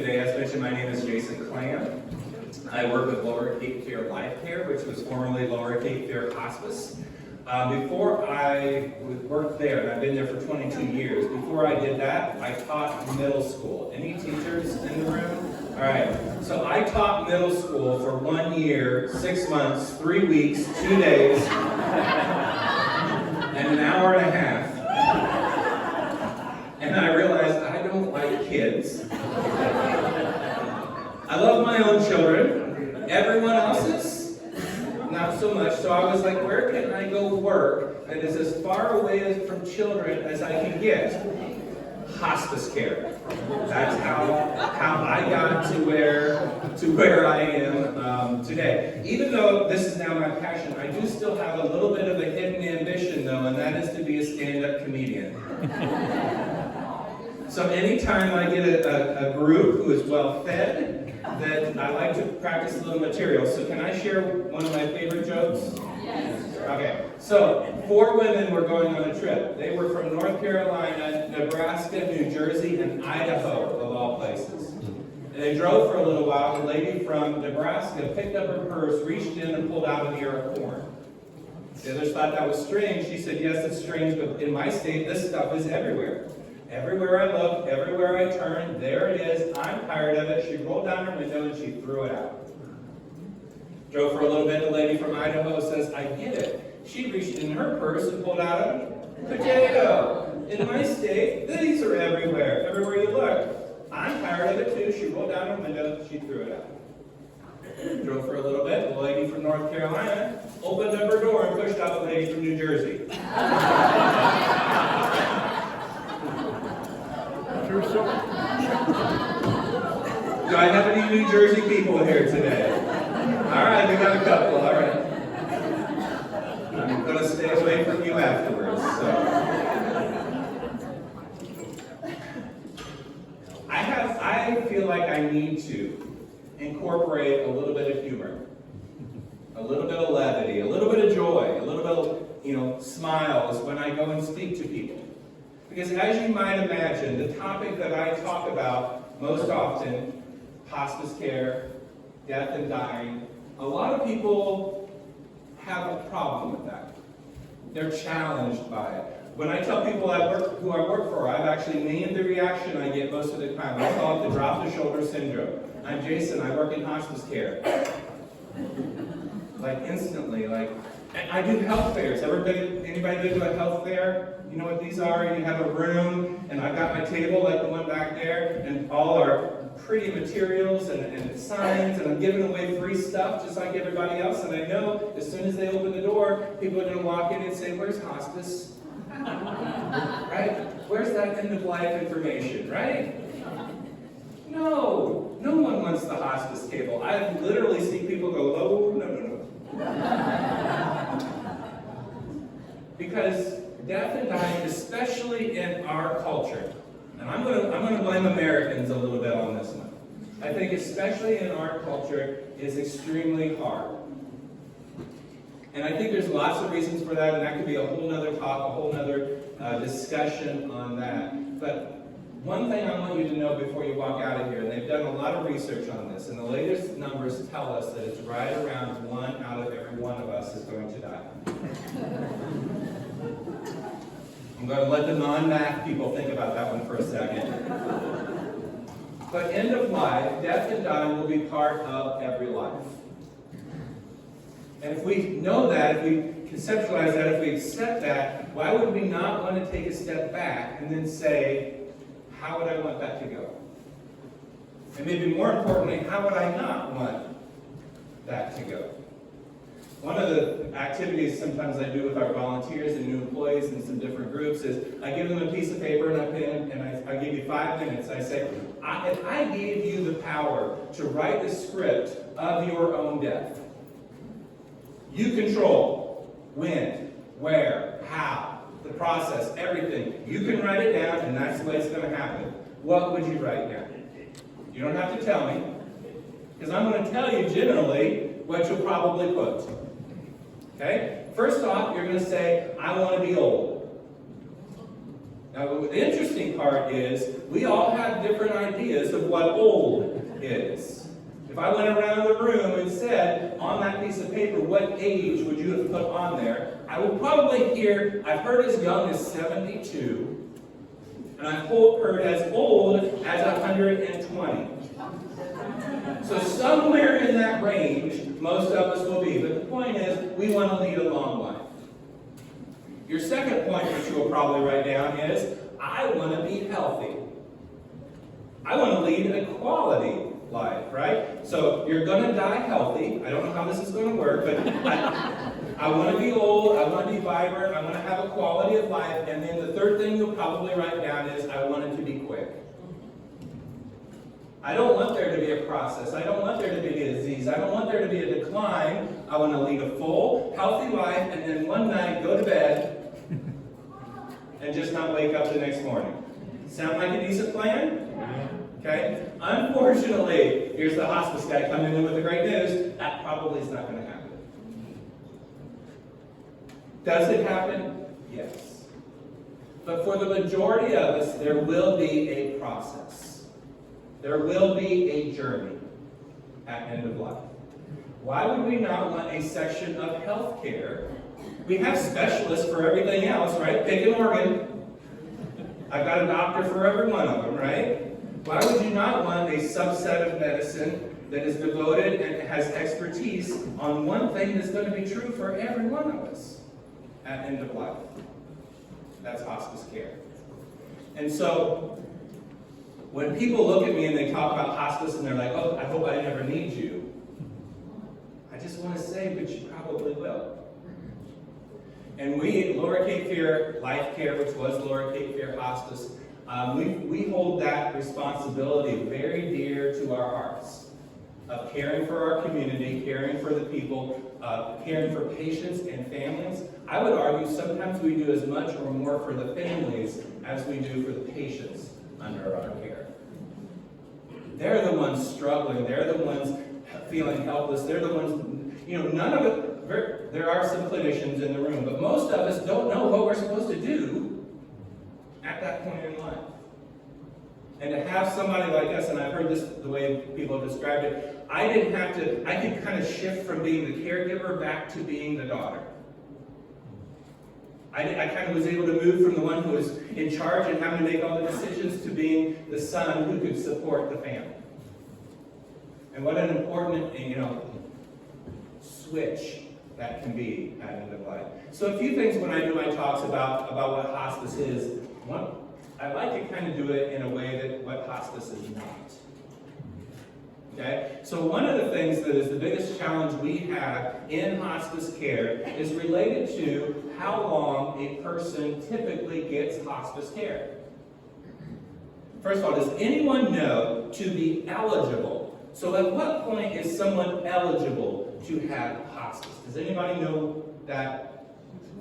today. As mentioned, my name is Jason Clamme. I work with Lower Cape Fear LifeCare, which was formerly Lower Cape Fear Hospice. Before I worked there, and I've been there for 22 years, before I did that, I taught middle school. Any teachers in the room? All right, so I taught middle school for 1 year, 6 months, 3 weeks, 2 days, and an hour and a half. And I realized I don't like kids. I love my own children. Everyone else's, not so much. So I was like, where can I go work that is as far away from children as I can get? Hospice care. That's how I got to where I am today. Even though this is now my passion, I do still have a little bit of a hidden ambition, though, and that is to be a stand-up comedian. So anytime I get a group who is well-fed, that I like to practice a little material. So can I share one of my favorite jokes? Yes. Okay. So 4 women were going on a trip. They were from North Carolina, Nebraska, New Jersey, and Idaho, of all places. And they drove for a little while. The lady from Nebraska picked up her purse, reached in, and pulled out an ear of corn. The others thought that was strange. She said, yes, it's strange, but in my state, this stuff is everywhere. Everywhere I look, everywhere I turn, there it is. I'm tired of it. She rolled down her window and she threw it out. Drove for a little bit. The lady from Idaho says, I get it. She reached in her purse and pulled out a potato. In my state, these are everywhere. Everywhere you look. I'm tired of it too. She rolled down her window. She threw it out. Drove for a little bit. The lady from North Carolina opened up her door and pushed out the lady from New Jersey. Do I have any New Jersey people here today? All right, we got a couple, all right. I'm going to stay away from you afterwards. So. I feel like I need to incorporate a little bit of humor, a little bit of levity, a little bit of joy, a little bit of, smiles when I go and speak to people. Because as you might imagine, the topic that I talk about most often, hospice care, death and dying, a lot of people have a problem with that. They're challenged by it. When I tell people who I work for, I've actually named the reaction I get most of the time. I call it the drop the shoulder syndrome. I'm Jason, I work in hospice care. Like instantly, I do health fairs. Anybody been to a health fair? You know what these are? You have a room, and I've got my table like the one back there, and all our pretty materials and signs, and I'm giving away free stuff just like everybody else. And I know as soon as they open the door, people are going to walk in and say, where's hospice? Right? Where's that end-of-life information, right? No one wants the hospice table. I literally see people go, oh, no. Because death and dying, especially in our culture, and I'm going to blame Americans a little bit on this one. I think especially in our culture is extremely hard. And I think there's lots of reasons for that, and that could be a whole nother talk, a whole nother discussion on that. But one thing I want you to know before you walk out of here, and they've done a lot of research on this, and the latest numbers tell us that it's right around 1 out of every one of us is going to die. I'm going to let the non-math people think about that one for a second. But end of life, death and dying will be part of every life. And if we know that, if we conceptualize that, if we accept that, why would we not want to take a step back and then say, how would I want that to go? And maybe more importantly, how would I not want that to go? One of the activities sometimes I do with our volunteers and new employees in some different groups is I give them a piece of paper and a pen, and I give you 5 minutes. I say, if I gave you the power to write the script of your own death, you control when, where, how, the process, everything. You can write it down, and that's the way it's going to happen. What would you write down? You don't have to tell me, because I'm going to tell you generally what you'll probably put. Okay? First off, you're going to say, I want to be old. Now, the interesting part is we all have different ideas of what old is. If I went around the room and said on that piece of paper, what age would you have put on there, I would probably hear, I've heard as young as 72, and I've heard as old as 120. So somewhere in that range, most of us will be. But the point is, we want to lead a long life. Your second point, which you will probably write down, is, I want to be healthy. I want to lead a quality life, right? So you're going to die healthy. I don't know how this is going to work, but I want to be old. I want to be vibrant. I want to have a quality of life. And then the third thing you'll probably write down is, I want it to be quick. I don't want there to be a process. I don't want there to be a disease. I don't want there to be a decline. I want to lead a full, healthy life, and then one night go to bed and just not wake up the next morning. Sound like a decent plan? Okay? Unfortunately, here's the hospice guy coming in with the great news. That probably is not going to happen. Does it happen? Yes. But for the majority of us, there will be a process. There will be a journey at end of life. Why would we not want a section of health care? We have specialists for everything else, right? Pick an organ. I've got a doctor for every one of them, right? Why would you not want a subset of medicine that is devoted and has expertise on one thing that's going to be true for every one of us at end of life? That's hospice care. And so, when people look at me and they talk about hospice and they're like, oh, I hope I never need you, I just want to say, but you probably will. And we at Lower Cape Fear LifeCare, which was Lower Cape Fear Hospice, we hold that responsibility very dear to our hearts of caring for our community, caring for the people, caring for patients and families. I would argue sometimes we do as much or more for the families as we do for the patients under our care. They're the ones struggling. They're the ones feeling helpless. They're the ones, none of it. There are some clinicians in the room, but most of us don't know what we're supposed to do at that point in life. And to have somebody like us, and I've heard this the way people have described it, I could kind of shift from being the caregiver back to being the daughter. I kind of was able to move from the one who was in charge and having to make all the decisions to being the son who could support the family. And what an important, switch that can be at end of life. So a few things when I do my talks about what hospice is. One, I like to kind of do it in a way that what hospice is not. Okay? So one of the things that is the biggest challenge we have in hospice care is related to how long a person typically gets hospice care. First of all, does anyone know to be eligible? So at what point is someone eligible to have hospice? Does anybody know that?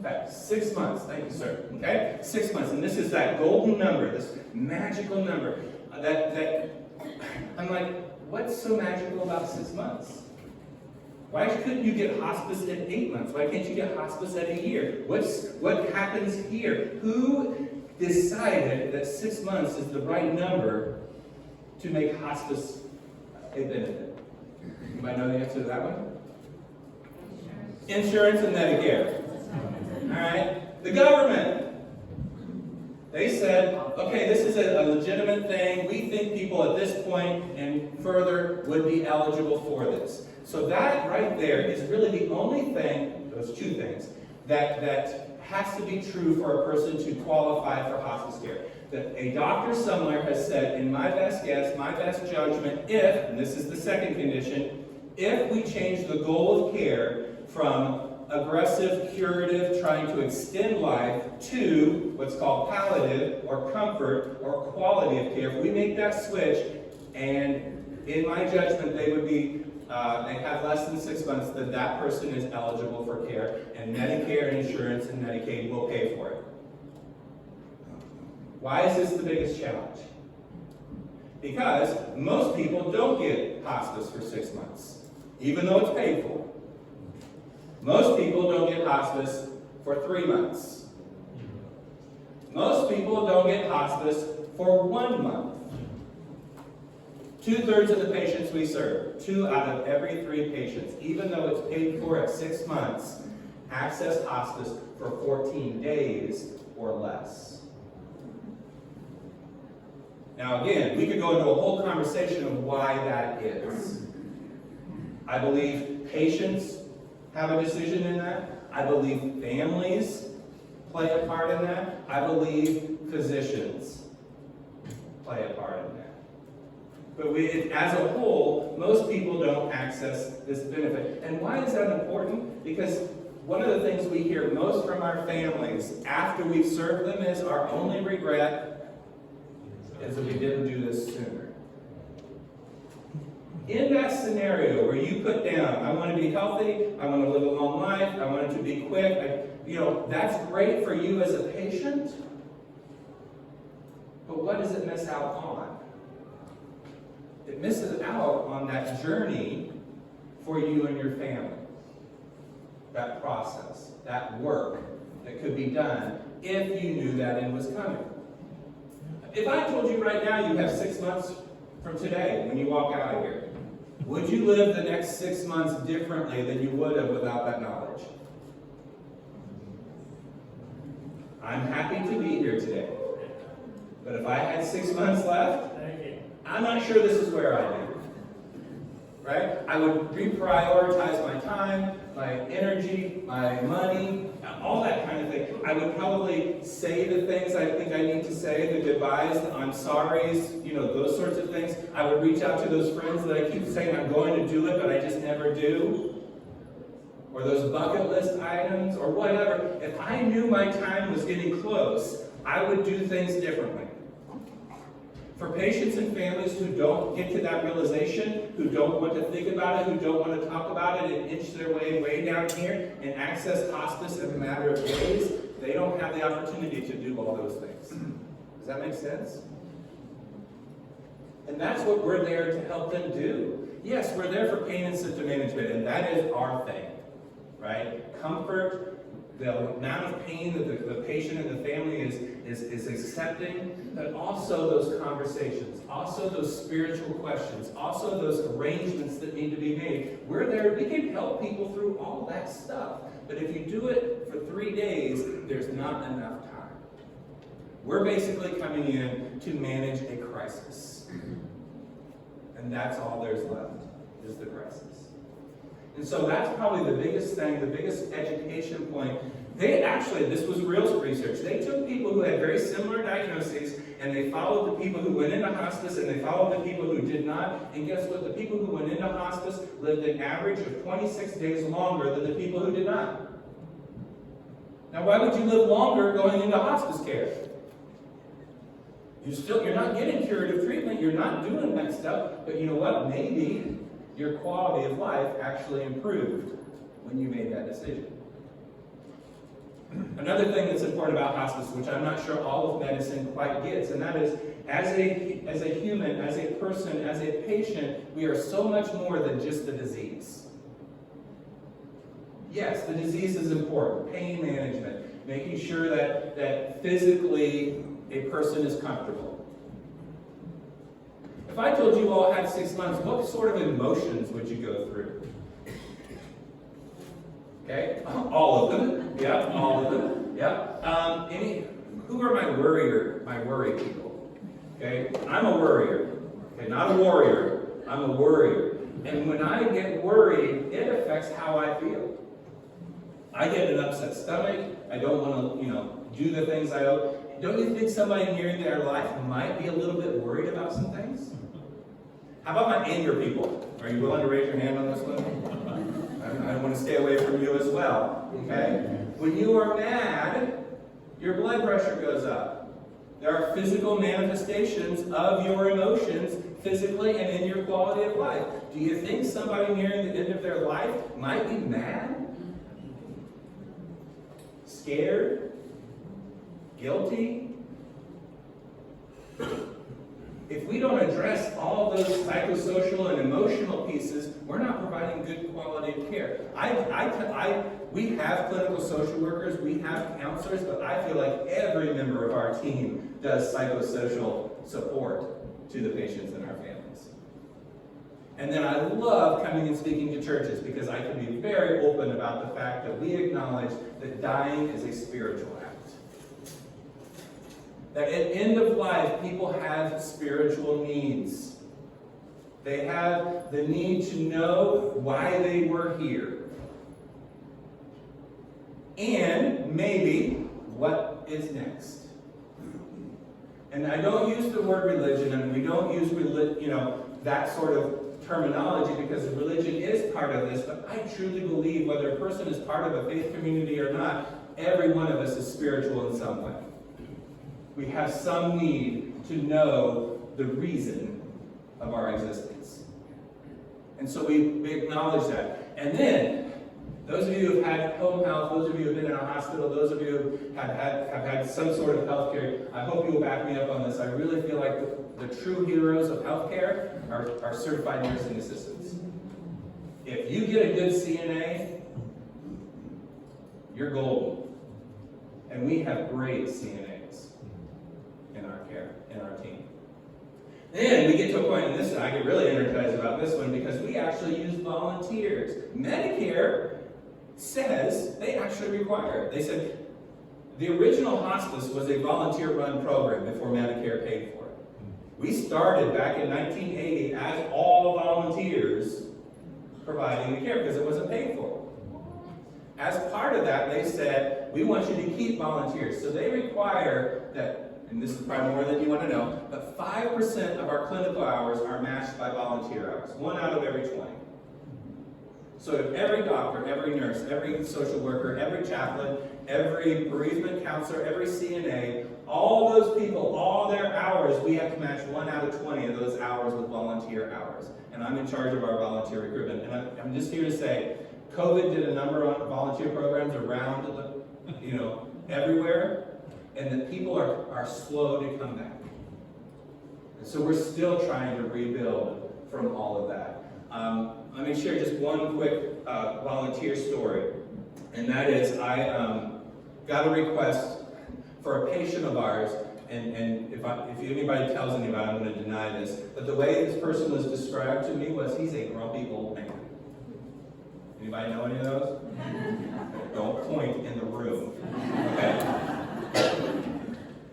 Okay, 6 months. Thank you, sir. Okay? 6 months. And this is that golden number, this magical number. That I'm like, what's so magical about 6 months? Why couldn't you get hospice at 8 months? Why can't you get hospice at a year? What happens here? Who decided that 6 months is the right number to make hospice a benefit? Anybody know the answer to that one? Insurance and Medicare. All right? The government. They said, okay, this is a legitimate thing. We think people at this point and further would be eligible for this. So that right there is really the only thing, those two things, that has to be true for a person to qualify for hospice care. That a doctor somewhere has said, in my best guess, my best judgment, if, and this is the second condition, if we change the goal of care from aggressive, curative, trying to extend life to what's called palliative or comfort or quality of care, if we make that switch, and in my judgment they would be, they have less than 6 months, then that person is eligible for care, and Medicare, insurance, and Medicaid will pay for it. Why is this the biggest challenge? Because most people don't get hospice for 6 months, even though it's paid for. Most people don't get hospice for 3 months. Most people don't get hospice for 1 month. 2/3 of the patients we serve, 2 out of every 3 patients, even though it's paid for at 6 months, access hospice for 14 days or less. Now again, we could go into a whole conversation of why that is. I believe patients have a decision in that. I believe families play a part in that. I believe physicians play a part in that. But as a whole, most people don't access this benefit. And why is that important? Because one of the things we hear most from our families after we've served them is our only regret is that we didn't do this sooner. In that scenario where you put down, I want to be healthy, I want to live a long life, I want it to be quick, that's great for you as a patient, but what does it miss out on? It misses out on that journey for you and your family. That process, that work that could be done if you knew that end was coming. If I told you right now you have 6 months from today when you walk out of here, would you live the next 6 months differently than you would have without that knowledge? I'm happy to be here today. But if I had 6 months left, I'm not sure this is where I'd be. Right? I would reprioritize my time, my energy, my money, all that kind of thing. I would probably say the things I think I need to say, the goodbyes, the I'm sorries, those sorts of things. I would reach out to those friends that I keep saying I'm going to do it, but I just never do. Or those bucket list items, or whatever. If I knew my time was getting close, I would do things differently. For patients and families who don't get to that realization, who don't want to think about it, who don't want to talk about it and inch their way down here and access hospice in a matter of days, they don't have the opportunity to do all those things. Does that make sense? And that's what we're there to help them do. Yes, we're there for pain and symptom management, and that is our thing, right? Comfort, the amount of pain that the patient and the family is accepting, but also those conversations, also those spiritual questions, also those arrangements that need to be made. We're there, we can help people through all that stuff. But if you do it for 3 days, there's not enough time. We're basically coming in to manage a crisis. And that's all there's left, is the crisis. And so that's probably the biggest thing, the biggest education point. This was real research. They took people who had very similar diagnoses, and they followed the people who went into hospice, and they followed the people who did not. And guess what? The people who went into hospice lived an average of 26 days longer than the people who did not. Now, why would you live longer going into hospice care? You're not getting curative treatment, you're not doing that stuff, but you know what? Maybe your quality of life actually improved when you made that decision. Another thing that's important about hospice, which I'm not sure all of medicine quite gets, and that is, as a human, as a person, as a patient, we are so much more than just the disease. Yes, the disease is important. Pain management, making sure that physically a person is comfortable. If I told you all had 6 months, what sort of emotions would you go through? Okay, all of them. Yeah, all of them. Yeah. Who are my worry people? Okay, I'm a worrier. Okay, not a warrior. I'm a worrier. And when I get worried, it affects how I feel. I get an upset stomach. I don't want to, do the things I owe. Don't you think somebody near their life might be a little bit worried about some things? How about my anger people? Are you willing to raise your hand on this one? I want to stay away from you as well. Okay? When you are mad, your blood pressure goes up. There are physical manifestations of your emotions physically and in your quality of life. Do you think somebody nearing the end of their life might be mad? Scared? Guilty? If we don't address all those psychosocial and emotional pieces, we're not providing good quality of care. We have clinical social workers, we have counselors, but I feel like every member of our team does psychosocial support to the patients and our families. And then I love coming and speaking to churches because I can be very open about the fact that we acknowledge that dying is a spiritual act. That at end of life, people have spiritual needs. They have the need to know why they were here. And maybe what is next. And I don't use the word religion, and we don't use that sort of terminology because religion is part of this, but I truly believe whether a person is part of a faith community or not, every one of us is spiritual in some way. We have some need to know the reason of our existence. And so we acknowledge that. And then, those of you who have had home health, those of you who have been in a hospital, those of you who have had some sort of health care, I hope you will back me up on this. I really feel like the true heroes of healthcare are certified nursing assistants. If you get a good CNA, you're golden. And we have great CNAs in our care, in our team. Then we get to a point, and this I get really energized about this one because we actually use volunteers. Medicare says they actually require it. They said the original hospice was a volunteer-run program before Medicare paid for it. We started back in 1980 as all volunteers providing the care because it wasn't paid for. As part of that, they said, we want you to keep volunteers. So they require that, and this is probably more than you want to know, but 5% of our clinical hours are matched by volunteer hours, 1 out of every 20. So if every doctor, every nurse, every social worker, every chaplain, every bereavement counselor, every CNA, all those people, all their hours, we have to match 1 out of 20 of those hours with volunteer hours. And I'm in charge of our volunteer recruitment. And I'm just here to say, COVID did a number of volunteer programs around, everywhere, and that people are slow to come back. And so we're still trying to rebuild from all of that. Let me share just one quick volunteer story, and that is I got a request for a patient of ours, and if anybody tells anybody, I'm going to deny this, but the way this person was described to me was he's a grumpy old man. Anybody know any of those? Don't point in the room. Okay?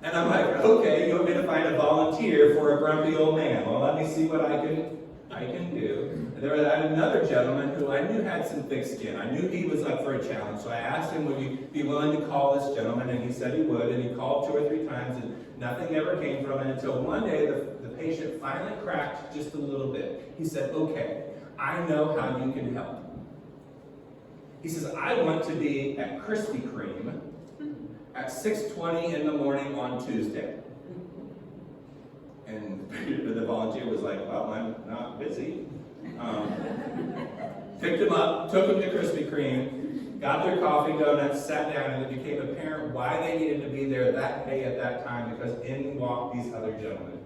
And I'm like, okay, you want me to find a volunteer for a grumpy old man? Well, let me see what I can do. And there was another gentleman who I knew had some thick skin. I knew he was up for a challenge. So I asked him, would you be willing to call this gentleman? And he said he would. And he called 2 or 3 times, and nothing ever came from it until one day the patient finally cracked just a little bit. He said, okay, I know how you can help. He says, I want to be at Krispy Kreme at 6:20 in the morning on Tuesday. And the volunteer was like, well, I'm not busy. Picked him up, took him to Krispy Kreme, got their coffee, donuts, sat down, and it became apparent why they needed to be there that day at that time, because in walked these other gentlemen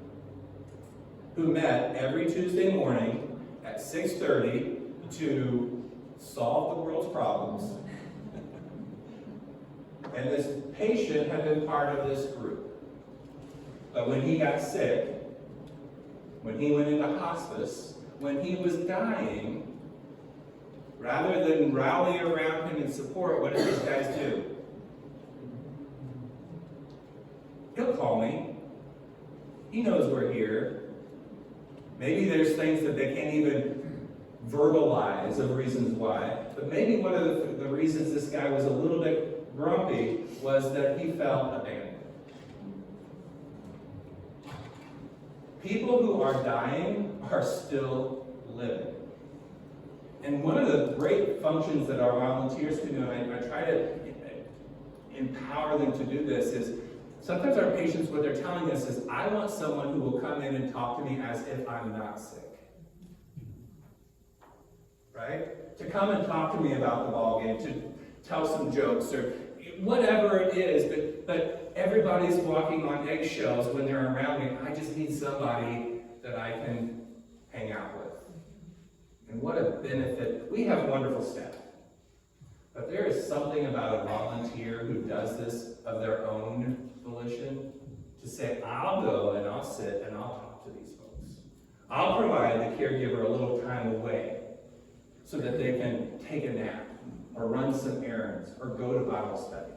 who met every Tuesday morning at 6:30 to solve the world's problems. And this patient had been part of this group. But when he got sick, when he went into hospice, when he was dying, rather than rally around him and support, what did these guys do? He'll call me. He knows we're here. Maybe there's things that they can't even verbalize of reasons why, but maybe one of the reasons this guy was a little bit grumpy was that he felt abandoned. People who are dying are still living. And one of the great functions that our volunteers can do, and I try to empower them to do this, is sometimes our patients, what they're telling us is, I want someone who will come in and talk to me as if I'm not sick. Right? To come and talk to me about the ball game, to tell some jokes, or whatever it is, but everybody's walking on eggshells when they're around me. I just need somebody that I can hang out with. And what a benefit. We have wonderful staff. But there is something about a volunteer who does this of their own volition to say, I'll go and I'll sit and I'll talk to these folks. I'll provide the caregiver a little time away so that they can take a nap or run some errands or go to Bible study.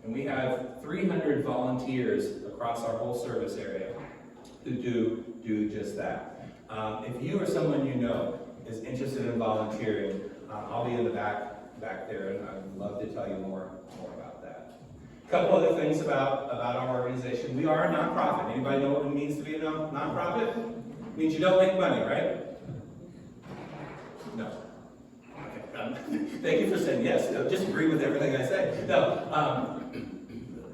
And we have 300 volunteers across our whole service area who do just that. If you or someone you know is interested in volunteering, I'll be in the back there, and I'd love to tell you more about that. A couple other things about our organization. We are a nonprofit. Anybody know what it means to be a nonprofit? It means you don't make money, right? No. Okay. Thank you for saying yes. No, just agree with everything I say. No.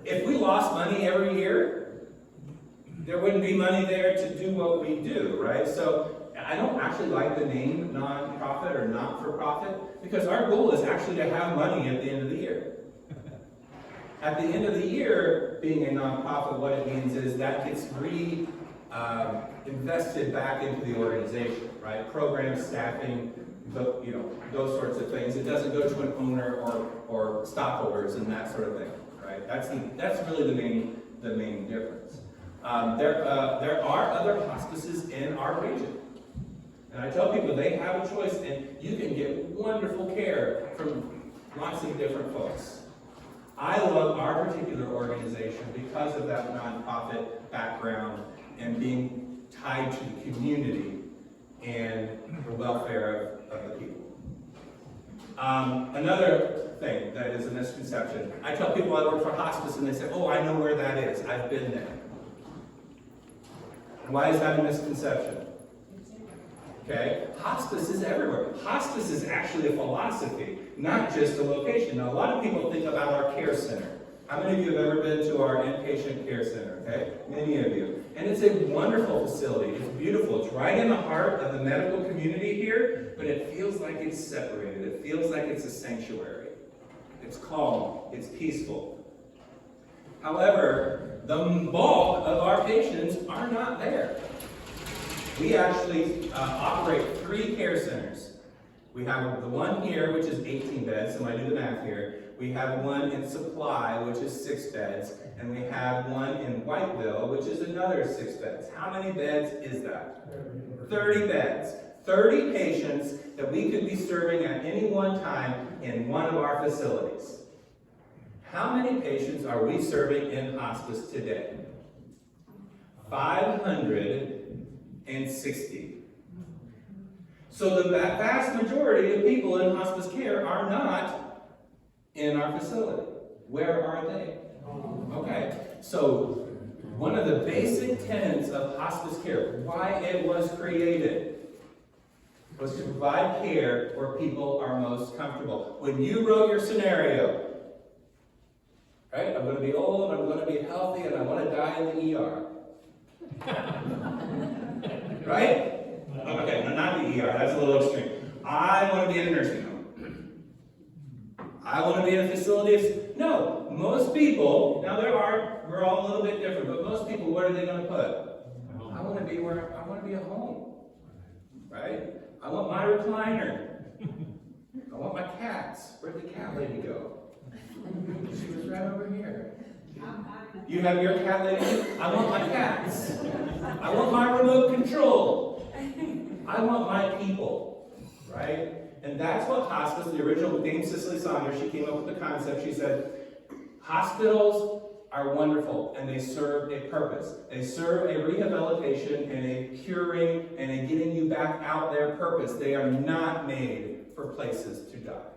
If we lost money every year, there wouldn't be money there to do what we do, right? So I don't actually like the name nonprofit or not-for-profit because our goal is actually to have money at the end of the year. At the end of the year, being a nonprofit, what it means is that gets invested back into the organization, right? Programs, staffing, those sorts of things. It doesn't go to an owner or stockholders and that sort of thing, right? That's really the main difference. There are other hospices in our region. And I tell people they have a choice, and you can get wonderful care from lots of different folks. I love our particular organization because of that nonprofit background and being tied to the community and the welfare of the people. Another thing that is a misconception. I tell people I work for hospice and they say, oh, I know where that is. I've been there. Why is that a misconception? Okay, hospice is everywhere. Hospice is actually a philosophy, not just a location. Now, a lot of people think about our care center. How many of you have ever been to our inpatient care center? Okay, many of you. And it's a wonderful facility. It's beautiful. It's right in the heart of the medical community here, but it feels like it's separated. It feels like it's a sanctuary. It's calm. It's peaceful. However, the bulk of our patients are not there. We actually operate 3 care centers. We have the one here, which is 18 beds, so I do the math here. We have one in Supply, which is 6 beds, and we have one in Whiteville, which is another 6 beds. How many beds is that? 30 beds. 30 patients that we could be serving at any one time in one of our facilities. How many patients are we serving in hospice today? 560. So the vast majority of people in hospice care are not in our facility. Where are they? Okay, so one of the basic tenets of hospice care, why it was created, was to provide care where people are most comfortable. When you wrote your scenario, right, I'm going to be old, I'm going to be healthy, and I want to die in the ER. Right? Okay, no, not the ER, that's a little extreme. I want to be in a nursing home. I want to be in a facility. No, most people, now we're all a little bit different, but most people, what are they going to put? I want to be at home. Right? I want my recliner. I want my cats. Where'd the cat lady go? She was right over here. You have your cat lady? I want my cats. I want my remote control. I want my people, right? And that's what hospice, the original Dame Cicely Saunders, she came up with the concept. She said, hospitals are wonderful and they serve a purpose. They serve a rehabilitation and a curing and a getting you back out there purpose. They are not made for places to die.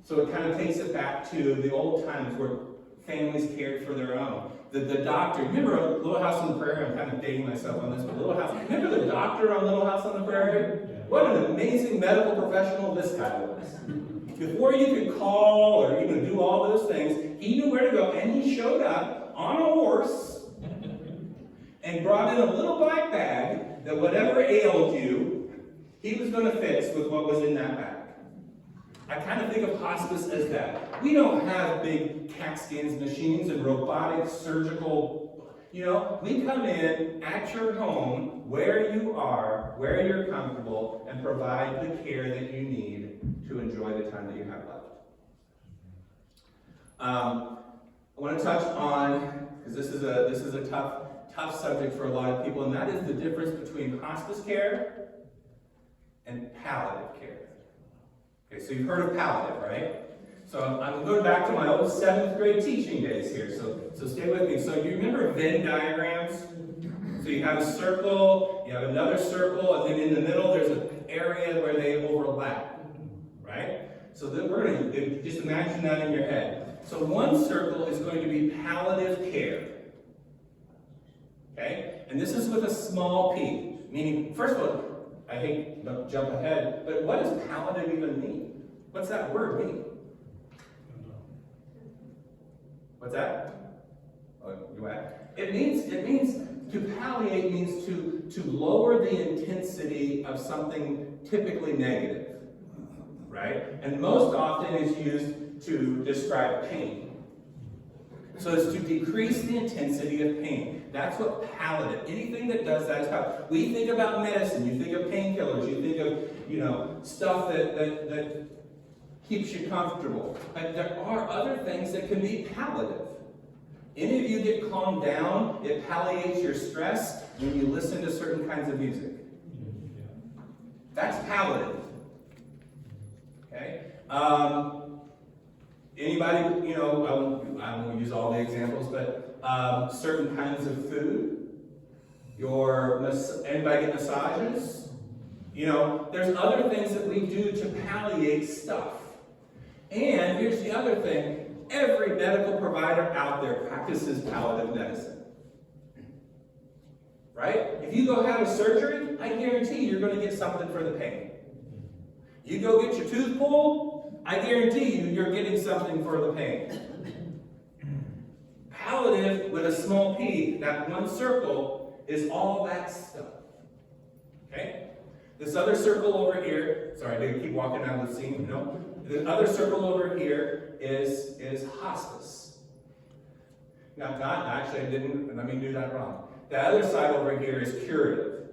So it kind of takes it back to the old times where families cared for their own. The doctor, remember Little House on the Prairie? I'm kind of dating myself on this, but Little House. Remember the doctor on Little House on the Prairie? What an amazing medical professional this guy was. Before you could call or even do all those things, he knew where to go, and he showed up on a horse and brought in a little black bag that whatever ailed you, he was going to fix with what was in that bag. I kind of think of hospice as that. We don't have big CAT scans machines and robotic surgical, we come in at your home where you you are, where you're comfortable, and provide the care that you need to enjoy the time that you have left. I want to touch on, because this is a tough subject for a lot of people, and that is the difference between hospice care and palliative care. Okay, so you've heard of palliative, right? So I'm going back to my old 7th grade teaching days here, so stay with me. So you remember Venn diagrams? So you have a circle, you have another circle, and then in the middle there's an area where they overlap, right? So then we're going to just imagine that in your head. So one circle is going to be palliative care. Okay? And this is with a small p. Meaning, first of all, I hate to jump ahead, but what does palliative even mean? What's that word mean? What's that? Oh, you ask. It means to palliate means to lower the intensity of something typically negative, right? And most often is used to describe pain. So it's to decrease the intensity of pain. That's what palliative. Anything that does that is palliative. We think about medicine. You think of painkillers. You think of stuff that keeps you comfortable. But there are other things that can be palliative. Any of you get calmed down, it palliates your stress when you listen to certain kinds of music. That's palliative. Okay? Anybody, I won't use all the examples, but certain kinds of food. Anybody get massages? There's other things that we do to palliate stuff. And here's the other thing. Every medical provider out there practices palliative medicine. Right? If you go have a surgery, I guarantee you're going to get something for the pain. You go get your tooth pulled, I guarantee you're getting something for the pain. Palliative with a small p, that one circle, is all that stuff. Okay? This other circle over here, sorry, I didn't keep walking down the scene, no? The other circle over here is hospice. Now, actually, I didn't, let me do that wrong. The other side over here is curative.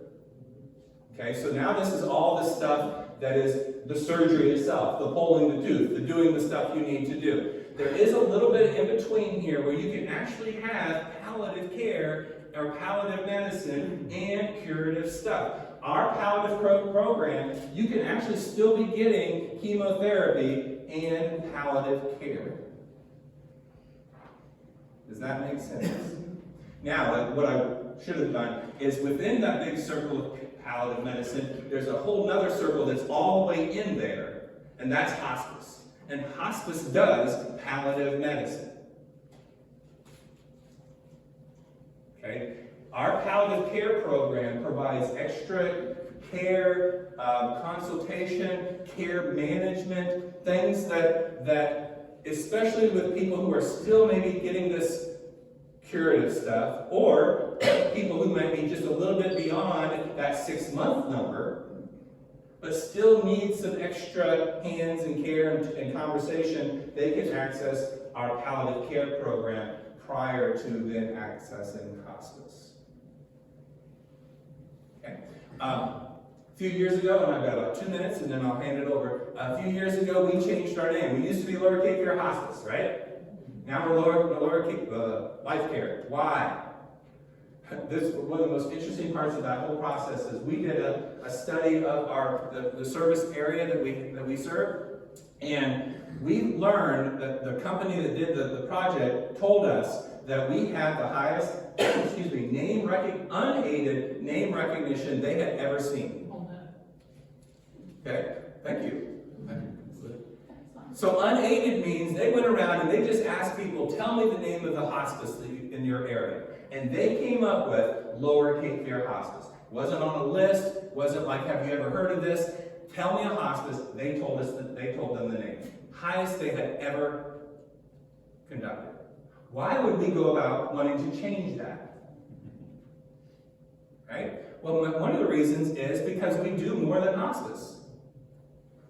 Okay, so now this is all the stuff that is the surgery itself, the pulling the tooth, the doing the stuff you need to do. There is a little bit in between here where you can actually have palliative care or palliative medicine and curative stuff. Our palliative program, you can actually still be getting chemotherapy and palliative care. Does that make sense? Now, what I should have done is within that big circle of palliative medicine, there's a whole other circle that's all the way in there, and that's hospice. And hospice does palliative medicine. Okay? Our palliative care program provides extra care, consultation, care management, things that, especially with people who are still maybe getting this curative stuff, or people who might be just a little bit beyond that 6-month number, but still need some extra hands and care and conversation, they can access our palliative care program prior to then accessing hospice. Okay. A few years ago, and I've got about 2 minutes and then I'll hand it over. A few years ago, we changed our name. We used to be Lower Cape Fear Hospice, right? Now we're Lower Cape LifeCare. Why? This is one of the most interesting parts of that whole process is we did a study of the service area that we serve, and we learned that the company that did the project told us that we had the highest, unaided name recognition they had ever seen. Okay, thank you. So unaided means they went around and they just asked people, tell me the name of the hospice in your area. And they came up with Lower Cape Fear Hospice. Wasn't on a list, wasn't like, have you ever heard of this? Tell me a hospice. They told them the name. Highest they had ever conducted. Why would we go about wanting to change that? Right? Well, one of the reasons is because we do more than hospice.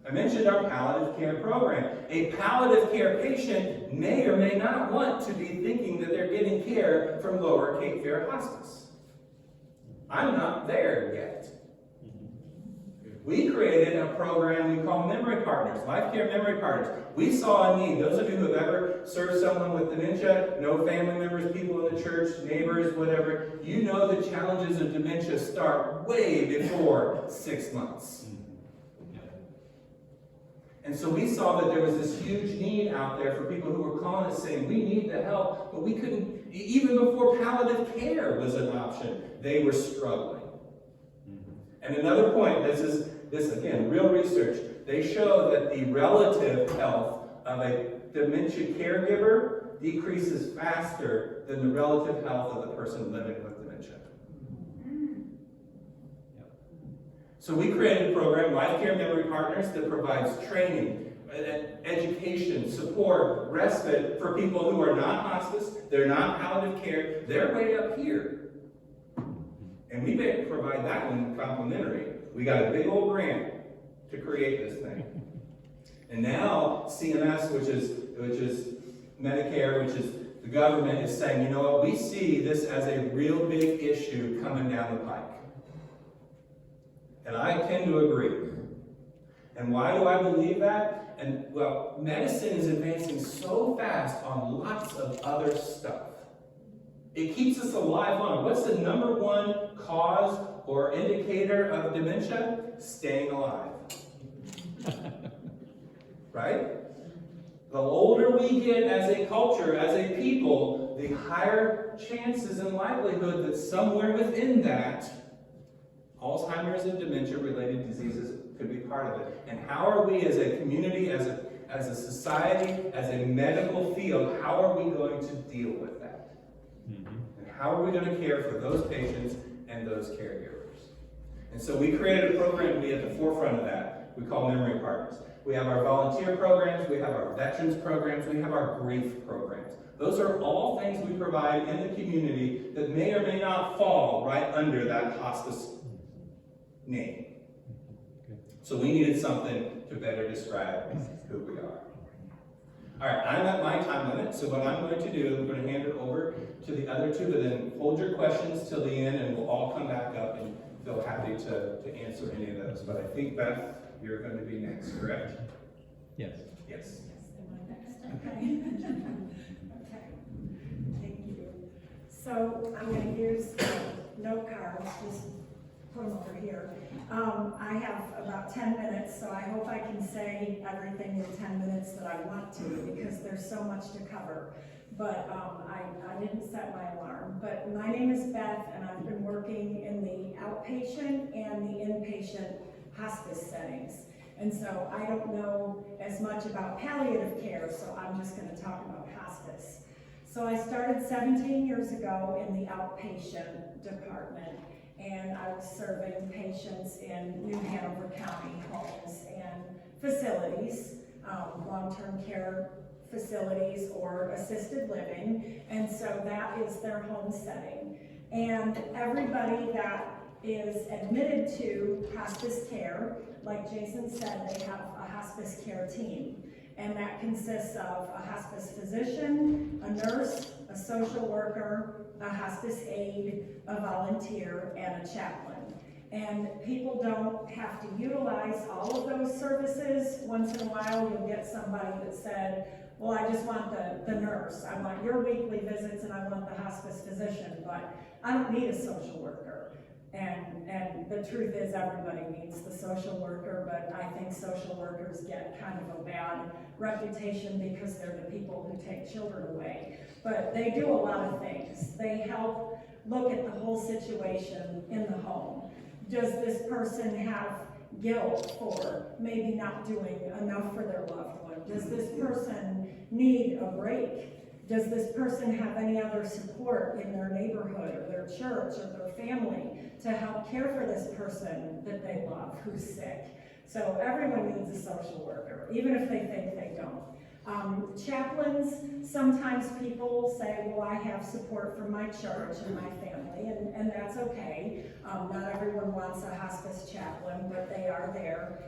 I mentioned our palliative care program. A palliative care patient may or may not want to be thinking that they're getting care from Lower Cape Fear Hospice. I'm not there yet. We created a program we call Memory Partners, LifeCare Memory Partners. We saw a need. Those of you who have ever served someone with dementia, know family members, people in the church, neighbors, whatever, you know the challenges of dementia start way before 6 months. And so we saw that there was this huge need out there for people who were calling us saying, we need the help, but we couldn't, even before palliative care was an option, they were struggling. And another point, this again, real research, they show that the relative health of a dementia caregiver decreases faster than the relative health of the person living with dementia. So we created a program, LifeCare Memory Partners, that provides training, education, support, respite for people who are not hospice, they're not palliative care, they're way up here. And we provide that one complimentary. We got a big old grant to create this thing. And now CMS, which is Medicare, which is the government, is saying, you know what, we see this as a real big issue coming down the pike. And I tend to agree. And why do I believe that? And well, medicine is advancing so fast on lots of other stuff. It keeps us alive longer. What's the number one cause or indicator of dementia? Staying alive. Right? The older we get as a culture, as a people, the higher chances and likelihood that somewhere within that, Alzheimer's and dementia-related diseases could be part of it. And how are we as a community, as a society, as a medical field, how are we going to deal with that? And how are we going to care for those patients and those caregivers? And so we created a program to be at the forefront of that. We call Memory Partners. We have our volunteer programs, we have our veterans programs, we have our grief programs. Those are all things we provide in the community that may or may not fall right under that hospice name. So we needed something to better describe who we are. All right, I'm at my time limit, so what I'm going to do is I'm going to hand it over to the other two, but then hold your questions till the end and we'll all come back up and feel happy to answer any of those. But I think, Beth, you're going to be next, correct? Yes. Yes. Okay. Okay. Thank you. So I'm going to use note cards, just put them over here. I have about 10 minutes, so I hope I can say everything in 10 minutes that I want to, because there's so much to cover. But I didn't set my alarm. But my name is Beth, and I've been working in the outpatient and the inpatient hospice settings. And so I don't know as much about palliative care, so I'm just going to talk about hospice. So I started 17 years ago in the outpatient department, and I was serving patients in New Hanover County homes and facilities, long-term care facilities or assisted living, and so that is their home setting. And everybody that is admitted to hospice care, like Jason said, they have a hospice care team. And that consists of a hospice physician, a nurse, a social worker, a hospice aide, a volunteer, and a chaplain. And people don't have to utilize all of those services. Once in a while, you'll get somebody that said, well, I just want the nurse. I want your weekly visits and I want the hospice physician, but I don't need a social worker. And the truth is everybody needs the social worker, but I think social workers get kind of a bad reputation because they're the people who take children away. But they do a lot of things. They help look at the whole situation in the home. Does this person have guilt for maybe not doing enough for their loved one? Does this person need a break? Does this person have any other support in their neighborhood or their church or their family to help care for this person that they love who's sick? So everyone needs a social worker, even if they think they don't. Chaplains, sometimes people say, well, I have support from my church and my family, and that's okay. Not everyone wants a hospice chaplain, but they are there.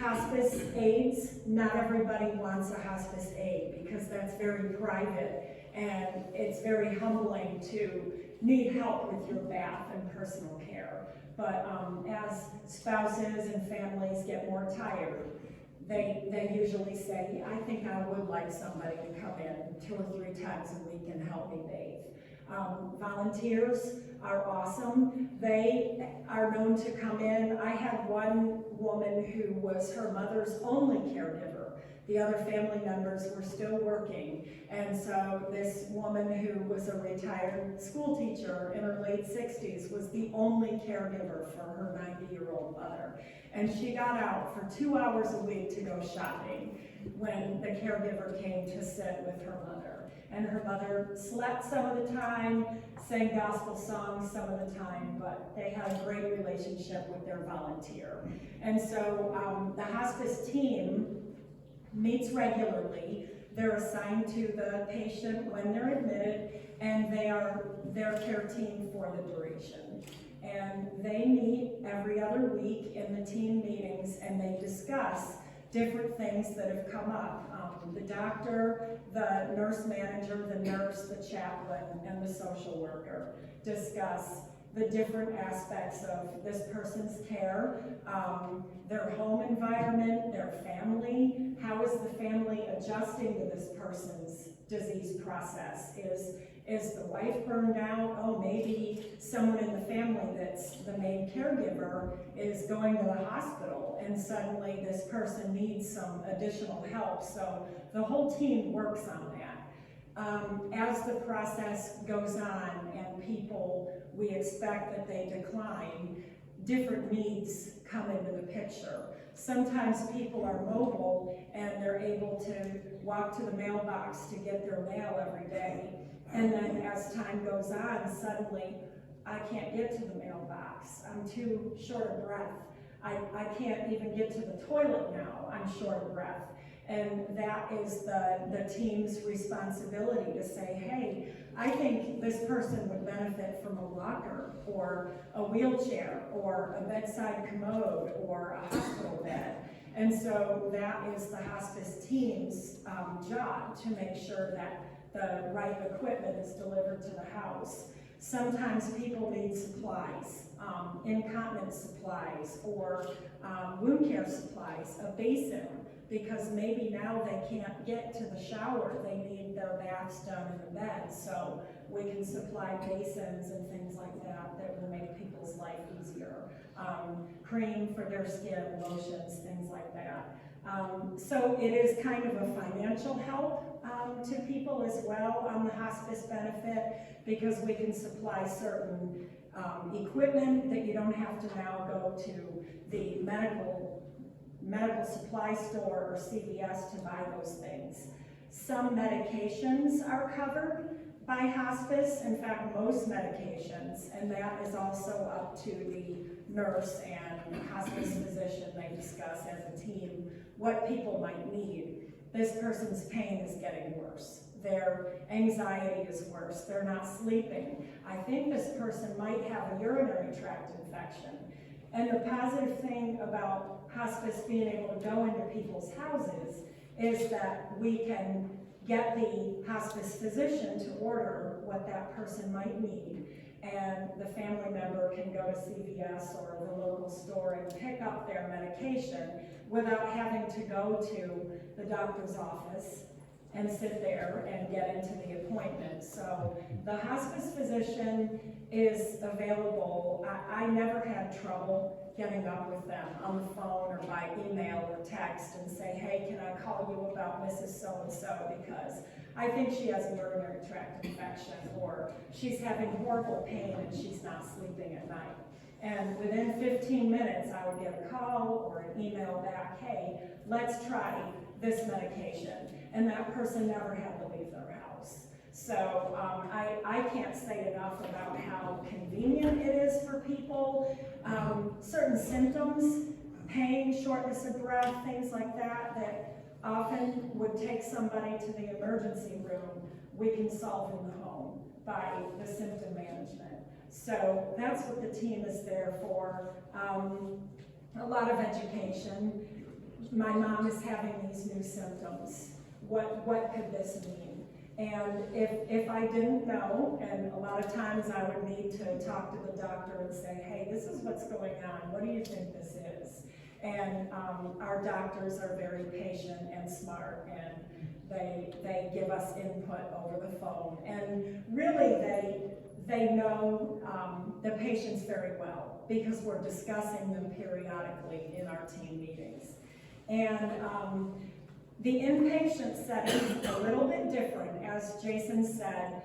Hospice aides, not everybody wants a hospice aide because that's very private, and it's very humbling to need help with your bath and personal care. But as spouses and families get more tired, they usually say, I think I would like somebody to come in 2 or 3 times a week and help me bathe. Volunteers are awesome. They are known to come in. I had one woman who was her mother's only caregiver. The other family members were still working. And so this woman who was a retired school teacher in her late 60s was the only caregiver for her 90-year-old mother. And she got out for 2 hours a week to go shopping when the caregiver came to sit with her mother. And her mother slept some of the time, sang gospel songs some of the time, but they had a great relationship with their volunteer. And so the hospice team meets regularly. They're assigned to the patient when they're admitted, and they are their care team for the duration. And they meet every other week in the team meetings, and they discuss different things that have come up. The doctor, the nurse manager, the nurse, the chaplain, and the social worker discuss the different aspects of this person's care, their home environment, their family. How is the family adjusting to this person's disease process? Is the wife burned out? Oh, maybe someone in the family that's the main caregiver is going to the hospital, and suddenly this person needs some additional help. So the whole team works on that. As the process goes on and people, we expect that they decline, different needs come into the picture. Sometimes people are mobile and they're able to walk to the mailbox to get their mail every day. And then as time goes on, suddenly, I can't get to the mailbox. I'm too short of breath. I can't even get to the toilet now. I'm short of breath. And that is the team's responsibility to say, hey, I think this person would benefit from a walker or a wheelchair or a bedside commode or a hospital bed. And so that is the hospice team's job, to make sure that the right equipment is delivered to the house. Sometimes people need supplies, incontinence supplies, or wound care supplies, a basin, because maybe now they can't get to the shower. They need their baths done in the bed. So we can supply basins and things like that that will make people's life easier. Cream for their skin, lotions, things like that. So it is kind of a financial help to people as well on the hospice benefit, because we can supply certain equipment that you don't have to now go to the medical supply store or CVS to buy those things. Some medications are covered by hospice, in fact most medications, and that is also up to the nurse and hospice physician. They discuss as a team what people might need. This person's pain is getting worse. Their anxiety is worse. They're not sleeping. I think this person might have a urinary tract infection. And the positive thing about hospice being able to go into people's houses is that we can get the hospice physician to order what that person might need, and the family member can go to CVS or the local store and pick up their medication without having to go to the doctor's office and sit there and get into the appointment. So the hospice physician is available. I never had trouble getting up with them on the phone or by email or text and say, hey, can I call you about Mrs. So-and-so because I think she has a urinary tract infection, or she's having horrible pain and she's not sleeping at night. And within 15 minutes, I would get a call or an email back, hey, let's try this medication. And that person never had to leave their house. So I can't say enough about how convenient it is for people. Certain symptoms, pain, shortness of breath, things like that, that often would take somebody to the emergency room, we can solve in the home by the symptom management. So that's what the team is there for. A lot of education. My mom is having these new symptoms. What could this mean? And if I didn't know, and a lot of times I would need to talk to the doctor and say, hey, this is what's going on, what do you think this is? And our doctors are very patient and smart, and they give us input over the phone. And really they know the patients very well, because we're discussing them periodically in our team meetings. And the inpatient setting is a little bit different, as Jason said.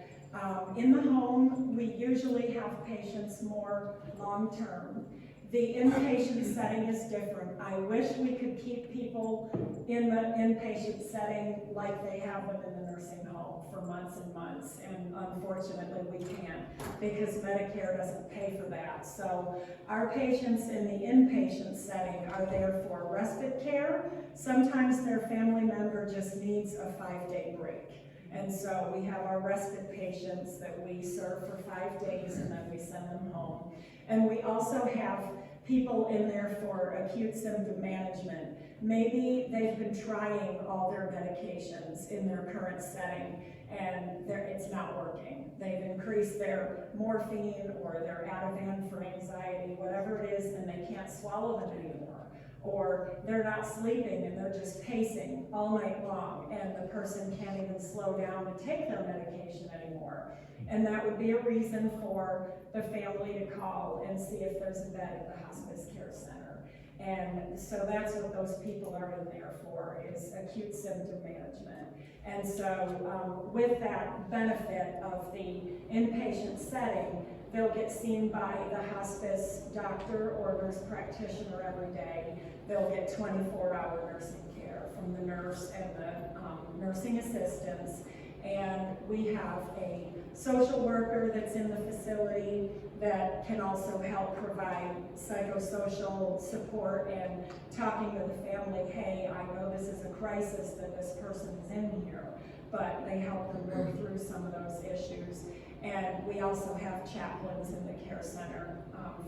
In the home, we usually have patients more long-term. The inpatient setting is different. I wish we could keep people in the inpatient setting like they have them in the nursing home for months and months, and unfortunately we can't, because Medicare doesn't pay for that. So our patients in the inpatient setting are there for respite care. Sometimes their family member just needs a 5-day break. And so we have our respite patients that we serve for 5 days, and then we send them home. And we also have people in there for acute symptom management. Maybe they've been trying all their medications in their current setting, and it's not working. They've increased their morphine or their Ativan for anxiety, whatever it is, and they can't swallow them anymore. Or they're not sleeping and they're just pacing all night long, and the person can't even slow down to take their medication anymore. And that would be a reason for the family to call and see if there's a bed at the hospice care center. And so that's what those people are in there for, is acute symptom management. And so with that benefit of the inpatient setting, they'll get seen by the hospice doctor or nurse practitioner every day. They'll get 24-hour nursing care from the nurse and the nursing assistants. And we have a social worker that's in the facility that can also help provide psychosocial support and talking to the family, hey, I know this is a crisis that this person is in here, but they help them work through some of those issues. And we also have chaplains in the care center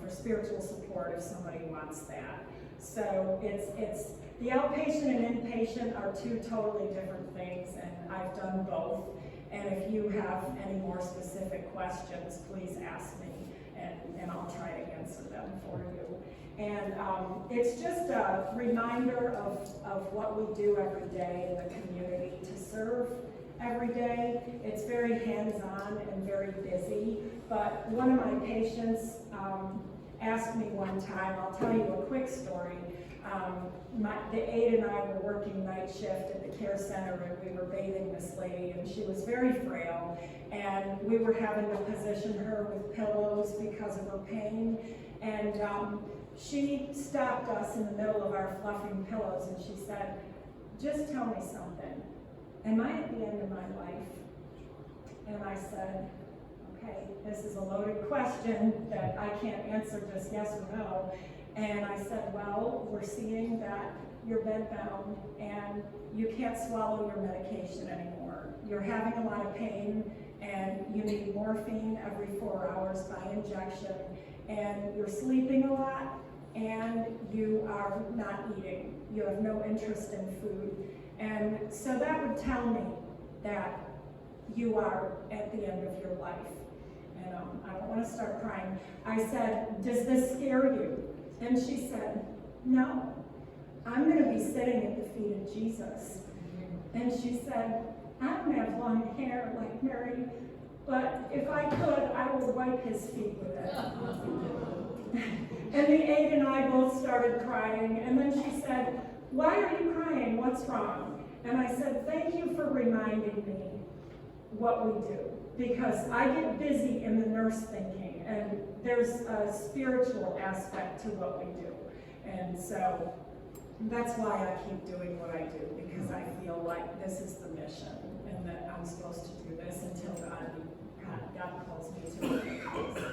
for spiritual support if somebody wants that. So it's the outpatient and inpatient are two totally different things, and I've done both. And if you have any more specific questions, please ask me, and I'll try to answer them for you. And it's just a reminder of what we do every day in the community to serve every day. It's very hands-on and very busy, but one of my patients asked me one time, I'll tell you a quick story. The aide and I were working night shift at the care center, and we were bathing this lady, and she was very frail, and we were having to position her with pillows because of her pain. And she stopped us in the middle of our fluffing pillows, and she said, just tell me something. Am I at the end of my life? And I said, okay, this is a loaded question that I can't answer just yes or no. And I said, well, we're seeing that you're bedbound and you can't swallow your medication anymore. You're having a lot of pain, and you need morphine every 4 hours by injection, and you're sleeping a lot, and you are not eating. You have no interest in food. And so that would tell me that you are at the end of your life. And I don't want to start crying. I said, does this scare you? And she said, no, I'm going to be sitting at the feet of Jesus. And she said, I don't have long hair like Mary, but if I could, I would wipe his feet with it. And the aide and I both started crying, and then she said, why are you crying? What's wrong? And I said, thank you for reminding me what we do, because I get busy in the nurse thinking, and there's a spiritual aspect to what we do. And so that's why I keep doing what I do, because I feel like this is the mission, and that I'm supposed to do this until God calls me to it. So,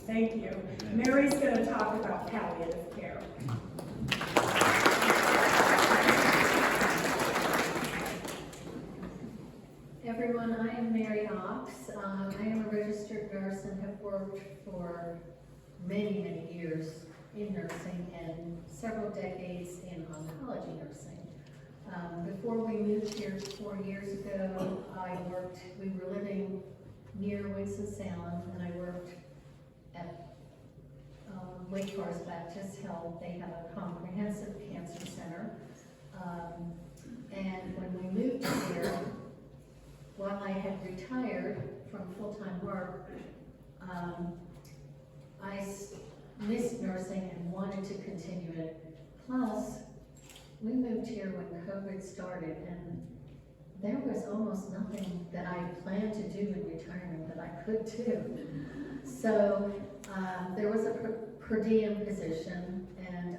thank you. Mary's going to talk about palliative care. Everyone, I am Mary Ochs. I am a registered nurse and have worked for many, many years in nursing and several decades in oncology nursing. Before we moved here 4 years ago, we were living near Winston-Salem, and I worked at Wake Forest Baptist Health. They have a comprehensive cancer center. And when we moved here, while I had retired from full-time work, I missed nursing and wanted to continue it. Plus, we moved here when COVID started, and there was almost nothing that I planned to do in retirement that I could do. So there was a per diem position, and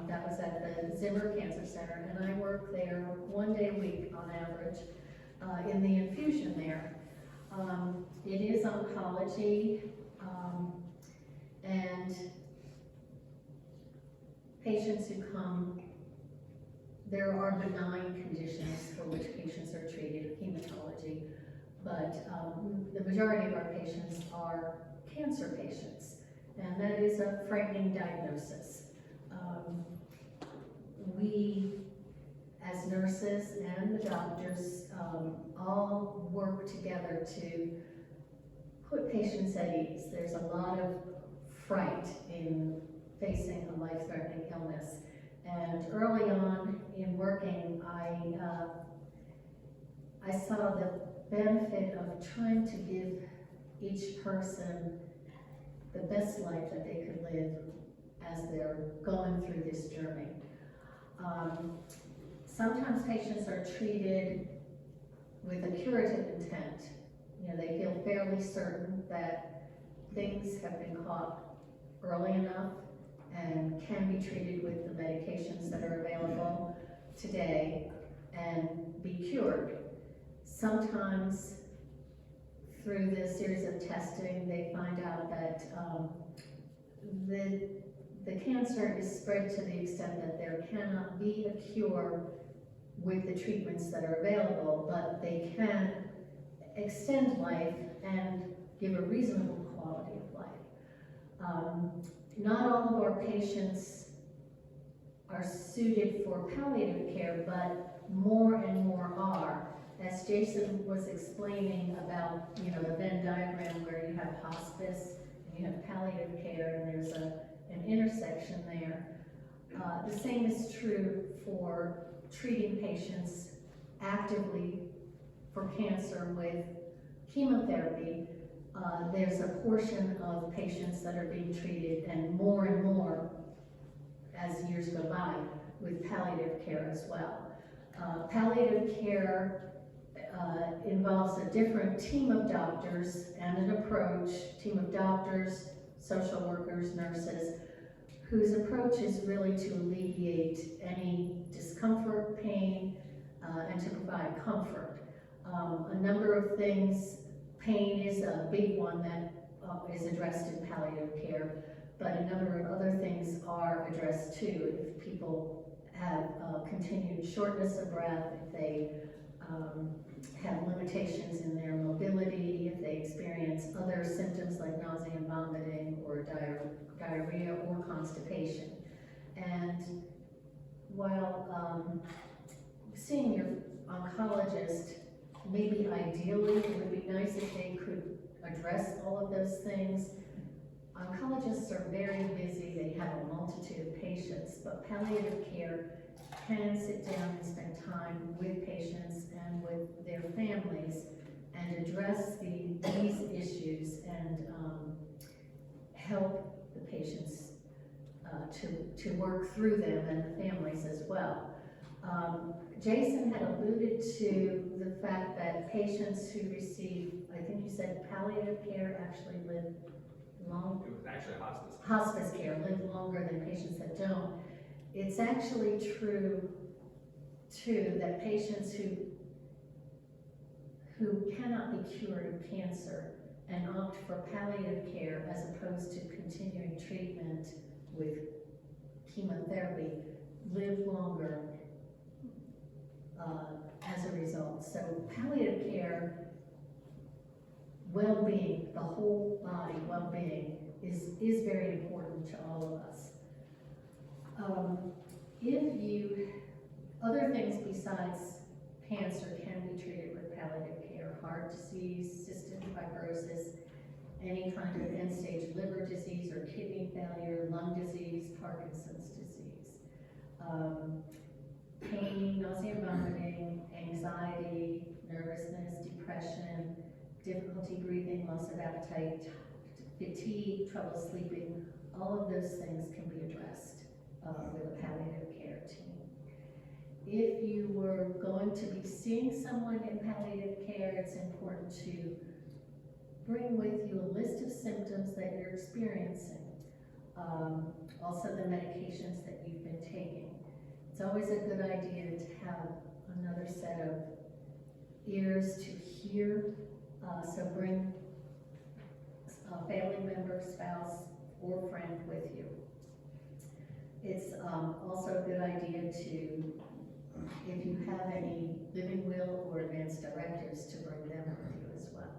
that was at the Zimmer Cancer Center, and I worked there 1 day a week on average in the infusion there. It is oncology, and patients who come, there are benign conditions for which patients are treated, hematology, but the majority of our patients are cancer patients, and that is a frightening diagnosis. We, as nurses and the doctors, all work together to put patients at ease. There's a lot of fright in facing a life-threatening illness. And early on in working, I saw the benefit of trying to give each person the best life that they could live as they're going through this journey. Sometimes patients are treated with a curative intent. You know, they feel fairly certain that things have been caught early enough and can be treated with the medications that are available today and be cured. Sometimes through this series of testing, they find out that the cancer is spread to the extent that there cannot be a cure with the treatments that are available, but they can extend life and give a reasonable quality of life. Not all of our patients are suited for palliative care, but more and more are. As Jason was explaining about, you know, the Venn diagram where you have hospice and you have palliative care, and there's an intersection there. The same is true for treating patients actively for cancer with chemotherapy. There's a portion of patients that are being treated, and more as years go by, with palliative care as well. Palliative care involves a different team of doctors and an approach, team of doctors, social workers, nurses, whose approach is really to alleviate any discomfort, pain, and to provide comfort. A number of things. Pain is a big one that is addressed in palliative care, but a number of other things are addressed too. If people have continued shortness of breath, if they have limitations in their mobility, if they experience other symptoms like nausea and vomiting, or diarrhea or constipation. And while seeing your oncologist, maybe ideally it would be nice if they could address all of those things. Oncologists are very busy, they have a multitude of patients, but palliative care can sit down and spend time with patients and with their families and address these issues and help the patients to work through them, and the families as well. Jason had alluded to the fact that patients who receive, I think you said palliative care, actually live long. It was actually hospice. Hospice care live longer than patients that don't. It's actually true too that patients who cannot be cured of cancer and opt for palliative care as opposed to continuing treatment with chemotherapy live longer as a result. So palliative care, well-being, the whole body well-being is very important to all of us. If you Other things besides cancer can be treated with palliative care: heart disease, cystic fibrosis, any kind of end-stage liver disease or kidney failure, lung disease, Parkinson's disease, pain, nausea, vomiting, anxiety, nervousness, depression, difficulty breathing, loss of appetite, fatigue, trouble sleeping. All of those things can be addressed with a palliative care team. If you were going to be seeing someone in palliative care, it's important to bring with you a list of symptoms that you're experiencing, also the medications that you've been taking. It's always a good idea to have another set of ears to hear, so bring a family member, spouse, or friend with you. It's also a good idea to, if you have any living will or advance directives, to bring them with you as well.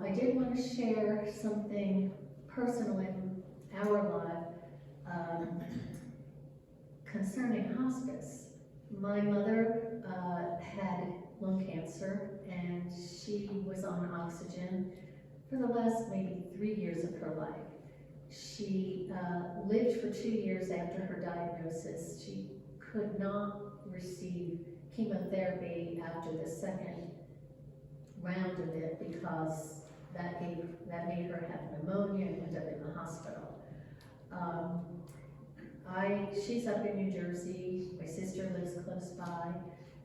I did want to share something personal in our life concerning hospice. My mother had lung cancer, and she was on oxygen for the last maybe 3 years of her life. She lived for 2 years after her diagnosis. She could not receive chemotherapy after the second round of it because that made her have pneumonia and end up in the hospital. She's up in New Jersey. My sister lives close by,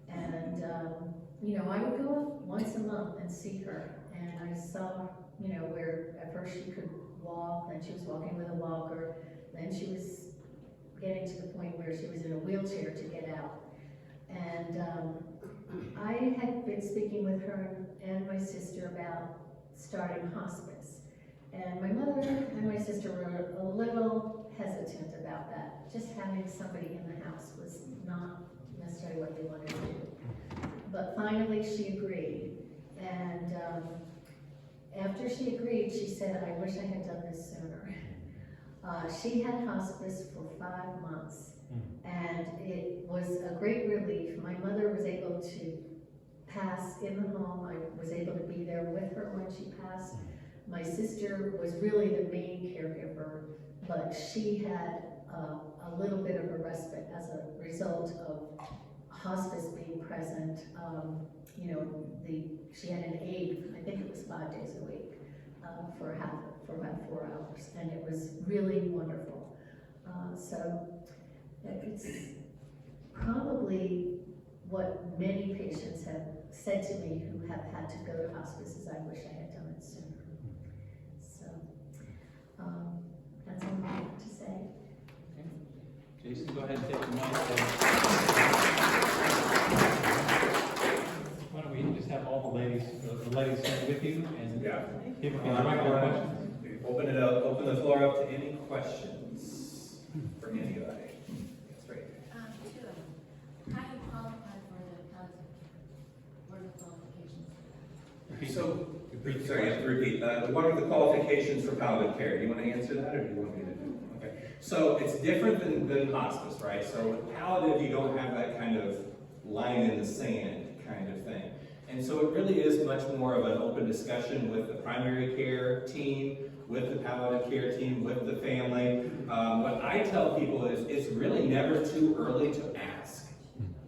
and I would go once a month and see her, and I saw, where at first she could walk, then she was walking with a walker, then she was getting to the point where she was in a wheelchair to get out. And I had been speaking with her and my sister about starting hospice. And my mother and my sister were a little hesitant about that. Just having somebody in the house was not necessarily what they wanted to do. But finally she agreed. And after she agreed, she said, "I wish I had done this sooner." She had hospice for 5 months, and it was a great relief. My mother was able to pass in the home. I was able to be there with her when she passed. My sister was really the main caregiver, but she had a little bit of a respite as a result of hospice being present. She had an aide, I think it was 5 days a week, for about 4 hours, and it was really wonderful. So it's probably what many patients have said to me who have had to go to hospice is, "I wish I had done it sooner." So that's all I have to say. Okay. Jason, go ahead and take the mic. Why don't we just have all the ladies stand with you and people can direct their questions. Open the floor up to any questions for anybody. That's great. Two of them. How do you qualify for the palliative care? What are the qualifications? So, Repeat. sorry, I have to repeat. What are the qualifications for palliative care? Do you want to answer that, or do you want me to do it? Okay. So it's different than hospice, right? So with palliative, you don't have that kind of line in the sand kind of thing. And so it really is much more of an open discussion with the primary care team, with the palliative care team, with the family. What I tell people is it's really never too early to ask,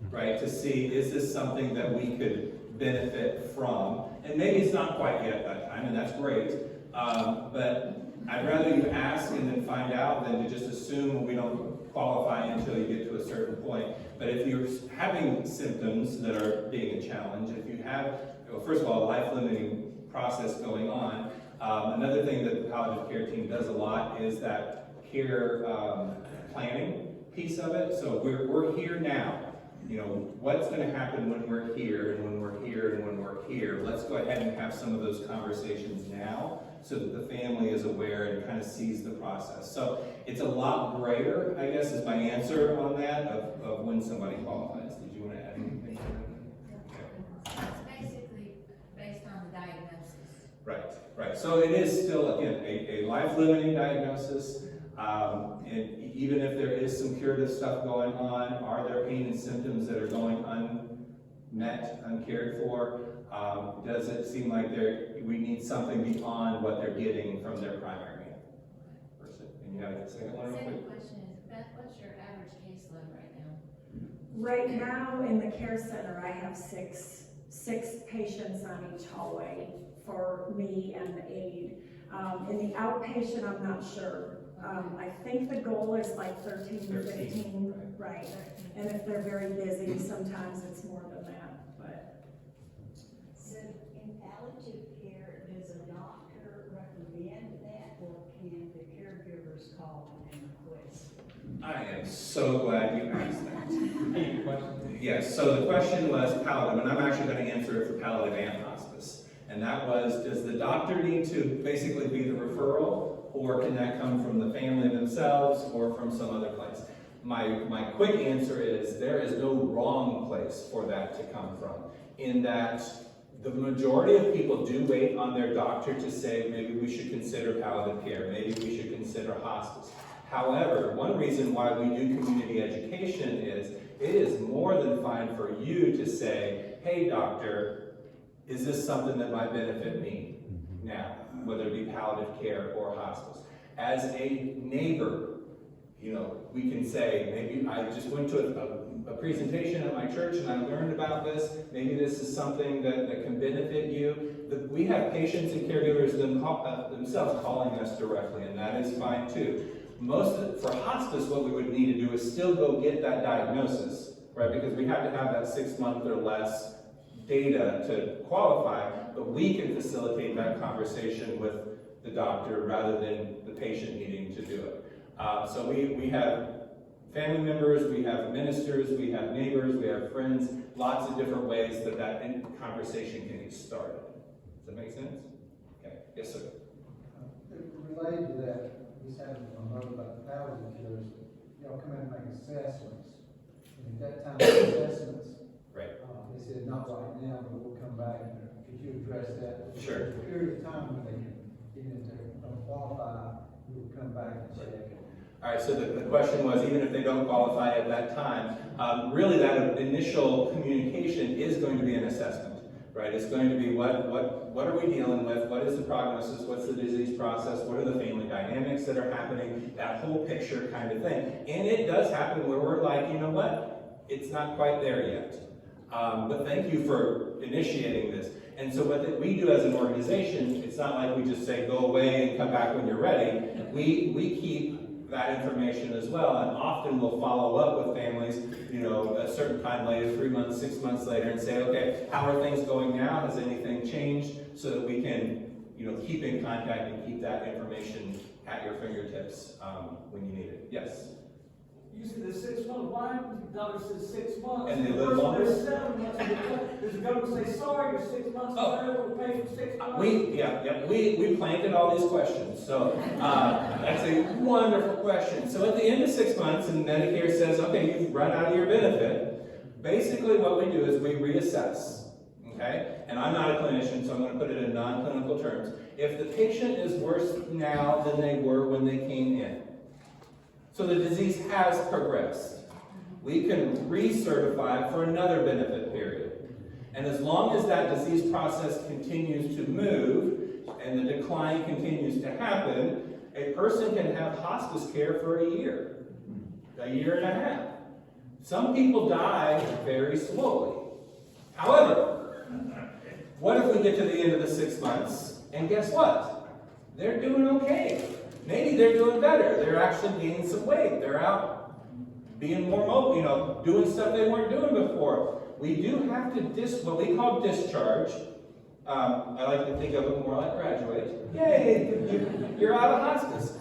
right? To see, is this something that we could benefit from? And maybe it's not quite yet that time, and that's great. But I'd rather you ask and then find out than to just assume we don't qualify until you get to a certain point. But if you're having symptoms that are being a challenge, if you have, first of all, a life-limiting process going on, another thing that the palliative care team does a lot is that care planning piece of it. So we're here now. What's going to happen when we're here and when we're here and when we're here? Let's go ahead and have some of those conversations now so that the family is aware and kind of sees the process. So it's a lot greater, I guess, is my answer on that of when somebody qualifies. Did you want to add anything to that? So it's basically based on the diagnosis. Right. So it is still, again, a life-limiting diagnosis. And even if there is some curative stuff going on, are there pain and symptoms that are going unmet, uncared for? Does it seem like we need something beyond what they're getting from their primary person? And you have a second one real quick? Second question is, Beth, what's your average caseload right now? Right now, in the care center, I have six patients on each hallway for me and the aide. In the outpatient, I'm not sure. I think the goal is like 13 to 15, right? And if they're very busy, sometimes it's more than that, but. So in palliative care, does a doctor recommend that, or can the caregivers call and request? I am so glad you asked that. Repeat your question. Yes, so the question was palliative, and I'm actually going to answer it for palliative and hospice. And that was, does the doctor need to basically be the referral, or can that come from the family themselves or from some other place? My quick answer is there is no wrong place for that to come from, in that the majority of people do wait on their doctor to say, maybe we should consider palliative care, maybe we should consider hospice. However, one reason why we do community education is it is more than fine for you to say, hey doctor, is this something that might benefit me now, whether it be palliative care or hospice? As a neighbor, we can say, maybe I just went to a presentation at my church and I learned about this. Maybe this is something that can benefit you. We have patients and caregivers themselves calling us directly, and that is fine too. For hospice, what we would need to do is still go get that diagnosis, right? Because we have to have that 6 month or less data to qualify, but we can facilitate that conversation with the doctor rather than the patient needing to do it. So we have family members, we have ministers, we have neighbors, we have friends, lots of different ways that conversation can get started. Does that make sense? Okay, yes sir. Related to that, just having a note about the palliative care is, y'all come in and make assessments. And at that time of assessments, Right. they said not right now, but we'll come back. Could you address that? Sure. There's a period of time when they can get into, don't qualify, we will come back and check it. All right, so the question was, even if they don't qualify at that time, really that initial communication is going to be an assessment, right? It's going to be what are we dealing with? What is the prognosis? What's the disease process? What are the family dynamics that are happening? That whole picture kind of thing. And it does happen where we're like, you know what? It's not quite there yet. But thank you for initiating this. And so what we do as an organization, it's not like we just say, go away and come back when you're ready. We keep that information as well, and often we'll follow up with families, a certain time later, 3 months, 6 months later, and say, okay, how are things going now? Has anything changed? So that we can, keep in contact and keep that information at your fingertips when you need it. Yes? Usually the 6 months, why? The doctor says 6 months. And they live longer? There's 7 months. There's a government say, sorry, you're 6 months away, we'll pay for 6 months. We planted all these questions. So that's a wonderful question. So at the end of 6 months, and Medicare says, okay, you've run out of your benefit. Basically what we do is we reassess. Okay? And I'm not a clinician, so I'm going to put it in non-clinical terms. If the patient is worse now than they were when they came in, so the disease has progressed, we can recertify for another benefit period. And as long as that disease process continues to move and the decline continues to happen, a person can have hospice care for a year and a half. Some people die very slowly. However, what if we get to the end of the 6 months and guess what? They're doing okay. Maybe they're doing better. They're actually gaining some weight. They're out being more mobile, doing stuff they weren't doing before. We do have to what we call discharge. I like to think of it more like graduate. Yay, you're out of hospice.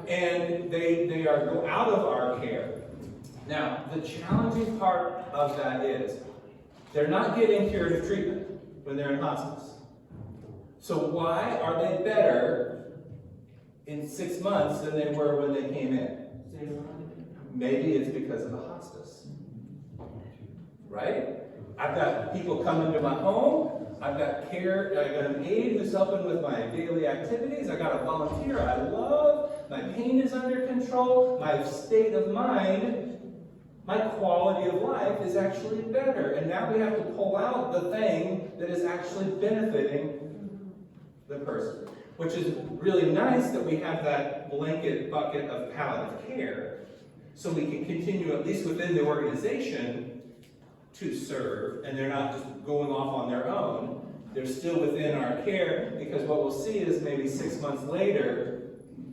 And they go out of our care. Now, the challenging part of that is they're not getting curative treatment when they're in hospice. So why are they better in 6 months than they were when they came in? Maybe it's because of the hospice. Right? I've got people coming to my home. I've got an aide who's helping with my daily activities. I got a volunteer I love. my pain is under control, my state of mind, my quality of life is actually better. And now we have to pull out the thing that is actually benefiting the person. Which is really nice that we have that blanket bucket of palliative care, so we can continue, at least within the organization, to serve, and they're not just going off on their own. They're still within our care, because what we'll see is maybe 6 months later,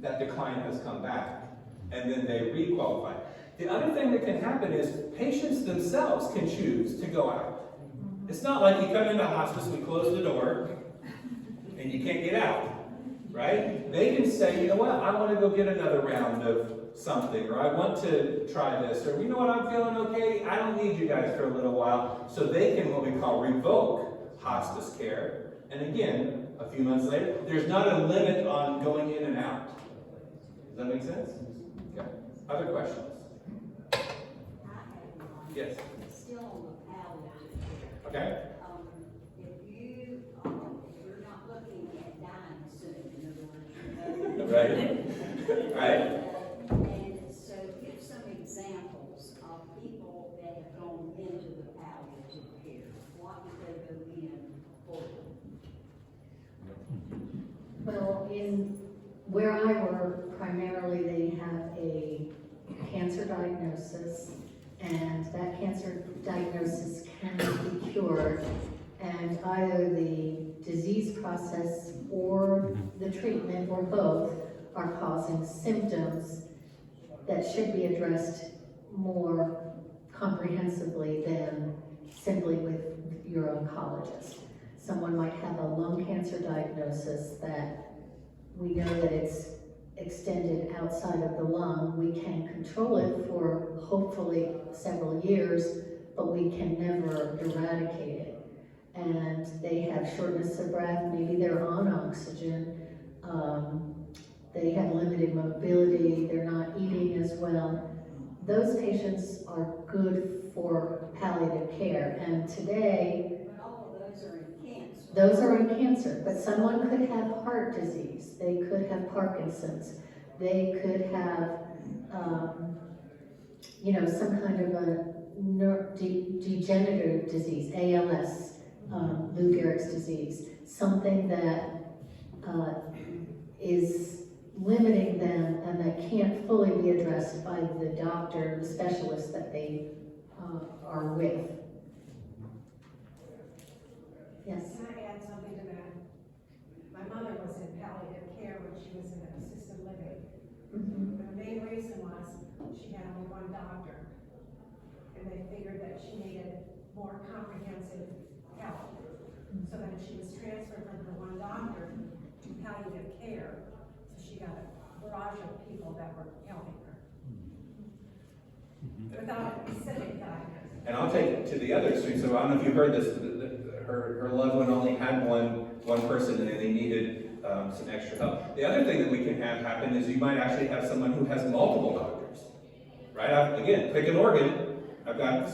that decline has come back, and then they re-qualify. The other thing that can happen is patients themselves can choose to go out. It's not like you come into hospice, we close the door, and you can't get out. Right? They can say, you know what, I want to go get another round of something, or I want to try this, or you know what, I'm feeling okay, I don't need you guys for a little while. So they can, what we call, revoke hospice care. And again, a few months later, there's not a limit on going in and out. Does that make sense? Okay. Other questions? I have one. Yes. Still on the palliative. Okay. We're not looking at dying soon, in other words. Right. Right. And so give some examples of people that have gone into the palliative care. What did they go in for? Well, in where I work, primarily they have a cancer diagnosis, and that cancer diagnosis can be cured, and either the disease process or the treatment or both are causing symptoms that should be addressed more comprehensively than simply with your oncologist. Someone might have a lung cancer diagnosis that we know that it's extended outside of the lung. We can control it for hopefully several years, but we can never eradicate it. And they have shortness of breath, maybe they're on oxygen, they have limited mobility, they're not eating as well. Those patients are good for palliative care, and today, But all of those are in cancer. those are in cancer, but someone could have heart disease, they could have Parkinson's, they could have, some kind of a degenerative disease, ALS, Lou Gehrig's disease, something that is limiting them and that can't fully be addressed by the doctor, the specialist that they are with. Yes? Can I add something to that? My mother was in palliative care when she was in assisted living. Mhm. The main reason was she had only one doctor, and they figured that she needed more comprehensive help. So then she was transferred from her one doctor to palliative care, so she got a barrage of people that were helping her. Without a specific diagnosis. And I'll take it to the other extreme. So I don't know if you heard this, her loved one only had one person and they needed some extra help. The other thing that we can have happen is you might actually have someone who has multiple doctors, right? Again, pick an organ. I've got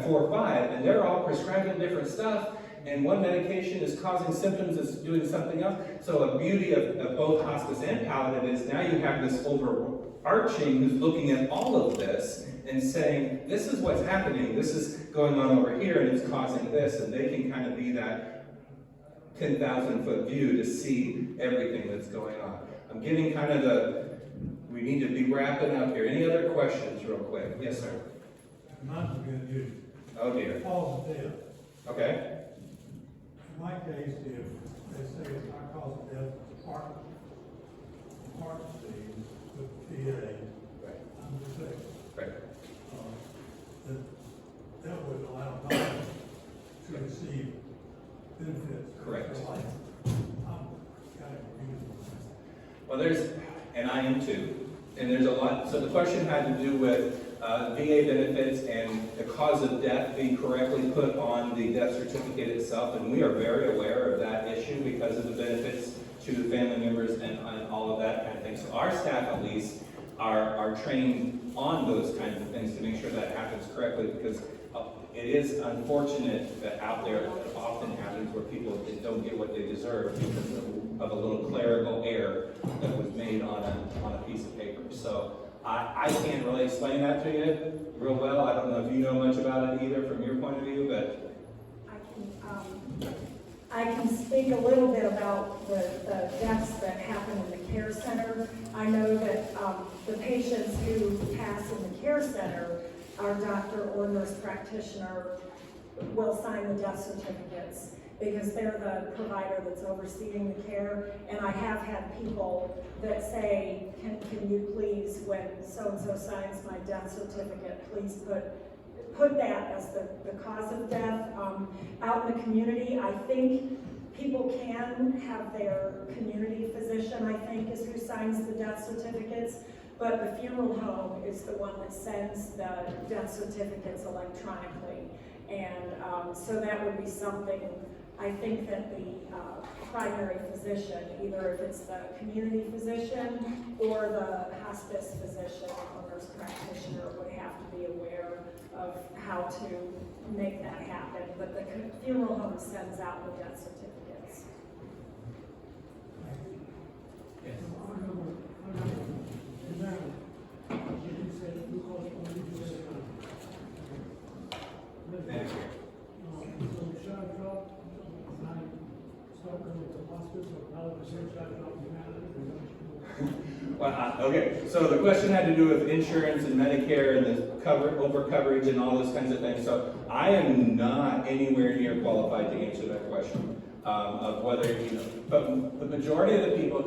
4 or 5, and they're all prescribing different stuff, and one medication is causing symptoms that's doing something else. So a beauty of both hospice and palliative is now you have this overarching who's looking at all of this and saying, this is what's happening, this is going on over here, and it's causing this, and they can kind of be that 10,000-foot view to see everything that's going on. I'm getting kind of we need to be wrapping up here. Any other questions real quick? Yes, sir. Mine's a good use. Oh dear. Cause of death. Okay. In my case, if they say it's not cause of death, it's heart disease with PA, Right. I'm disabled. Right. That would allow doctors to receive benefits. Correct. For life. I'm kind of confused with that. Well, and I am too, and there's a lot. So the question had to do with VA benefits and the cause of death being correctly put on the death certificate itself, and we are very aware of that issue because of the benefits to family members and all of that kind of thing. So our staff, at least, are trained on those kinds of things to make sure that happens correctly, because it is unfortunate that out there it often happens where people don't get what they deserve because of of a little clerical error that was made on a piece of paper. So I can't really explain that to you real well. I don't know if you know much about it either from your point of view, but I can speak a little bit about the deaths that happen in the care center. I know that the patients who pass in the care center, our doctor or nurse practitioner will sign the death certificates because they're the provider that's overseeing the care. And I have had people that say, can you please, when so-and-so signs my death certificate, please put that as the cause of death. Out in the community, I think people can have their community physician, I think, is who signs the death certificates, but the funeral home is the one that sends the death certificates electronically. And so that would be something, I think that the primary physician, either if it's the community physician or the hospice physician or nurse practitioner, would have to be aware of how to make that happen. But the funeral home sends out the death certificates. Yes. Well, okay, so the question had to do with insurance and Medicare and the over coverage and all those kinds of things. So I am not anywhere near qualified to answer that question of whether, but the majority of the people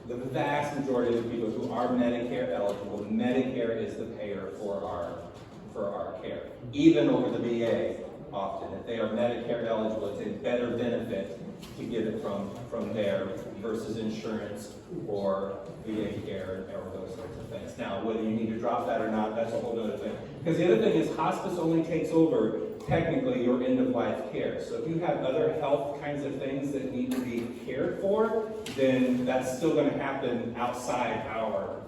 the vast majority of the people who are Medicare eligible, Medicare is the payer for our care, even over the VA. Often, if they are Medicare eligible, it's a better benefit to get it from there versus insurance or VA care or those sorts of things. Now, whether you need to drop that or not, that's a whole other thing. Because the other thing is hospice only takes over, technically, your end-of-life care. So if you have other health kinds of things that need to be cared for, then that's still going to happen outside our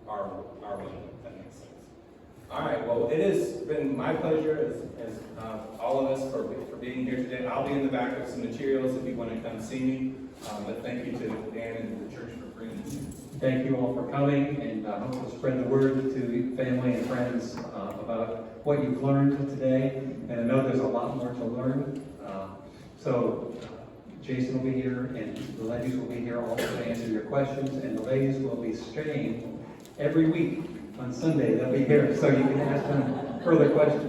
window, if that makes sense. All right, well, it has been my pleasure as all of us for being here today. I'll be in the back with some materials if you want to come see me. But thank you to Dan and the church for bringing us. Thank you all for coming, and I hope to spread the word to family and friends about what you've learned today. And I know there's a lot more to learn. So Jason will be here, and the ladies will be here also to answer your questions. And the ladies will be staying every week on Sunday. They'll be here, so you can ask them further questions.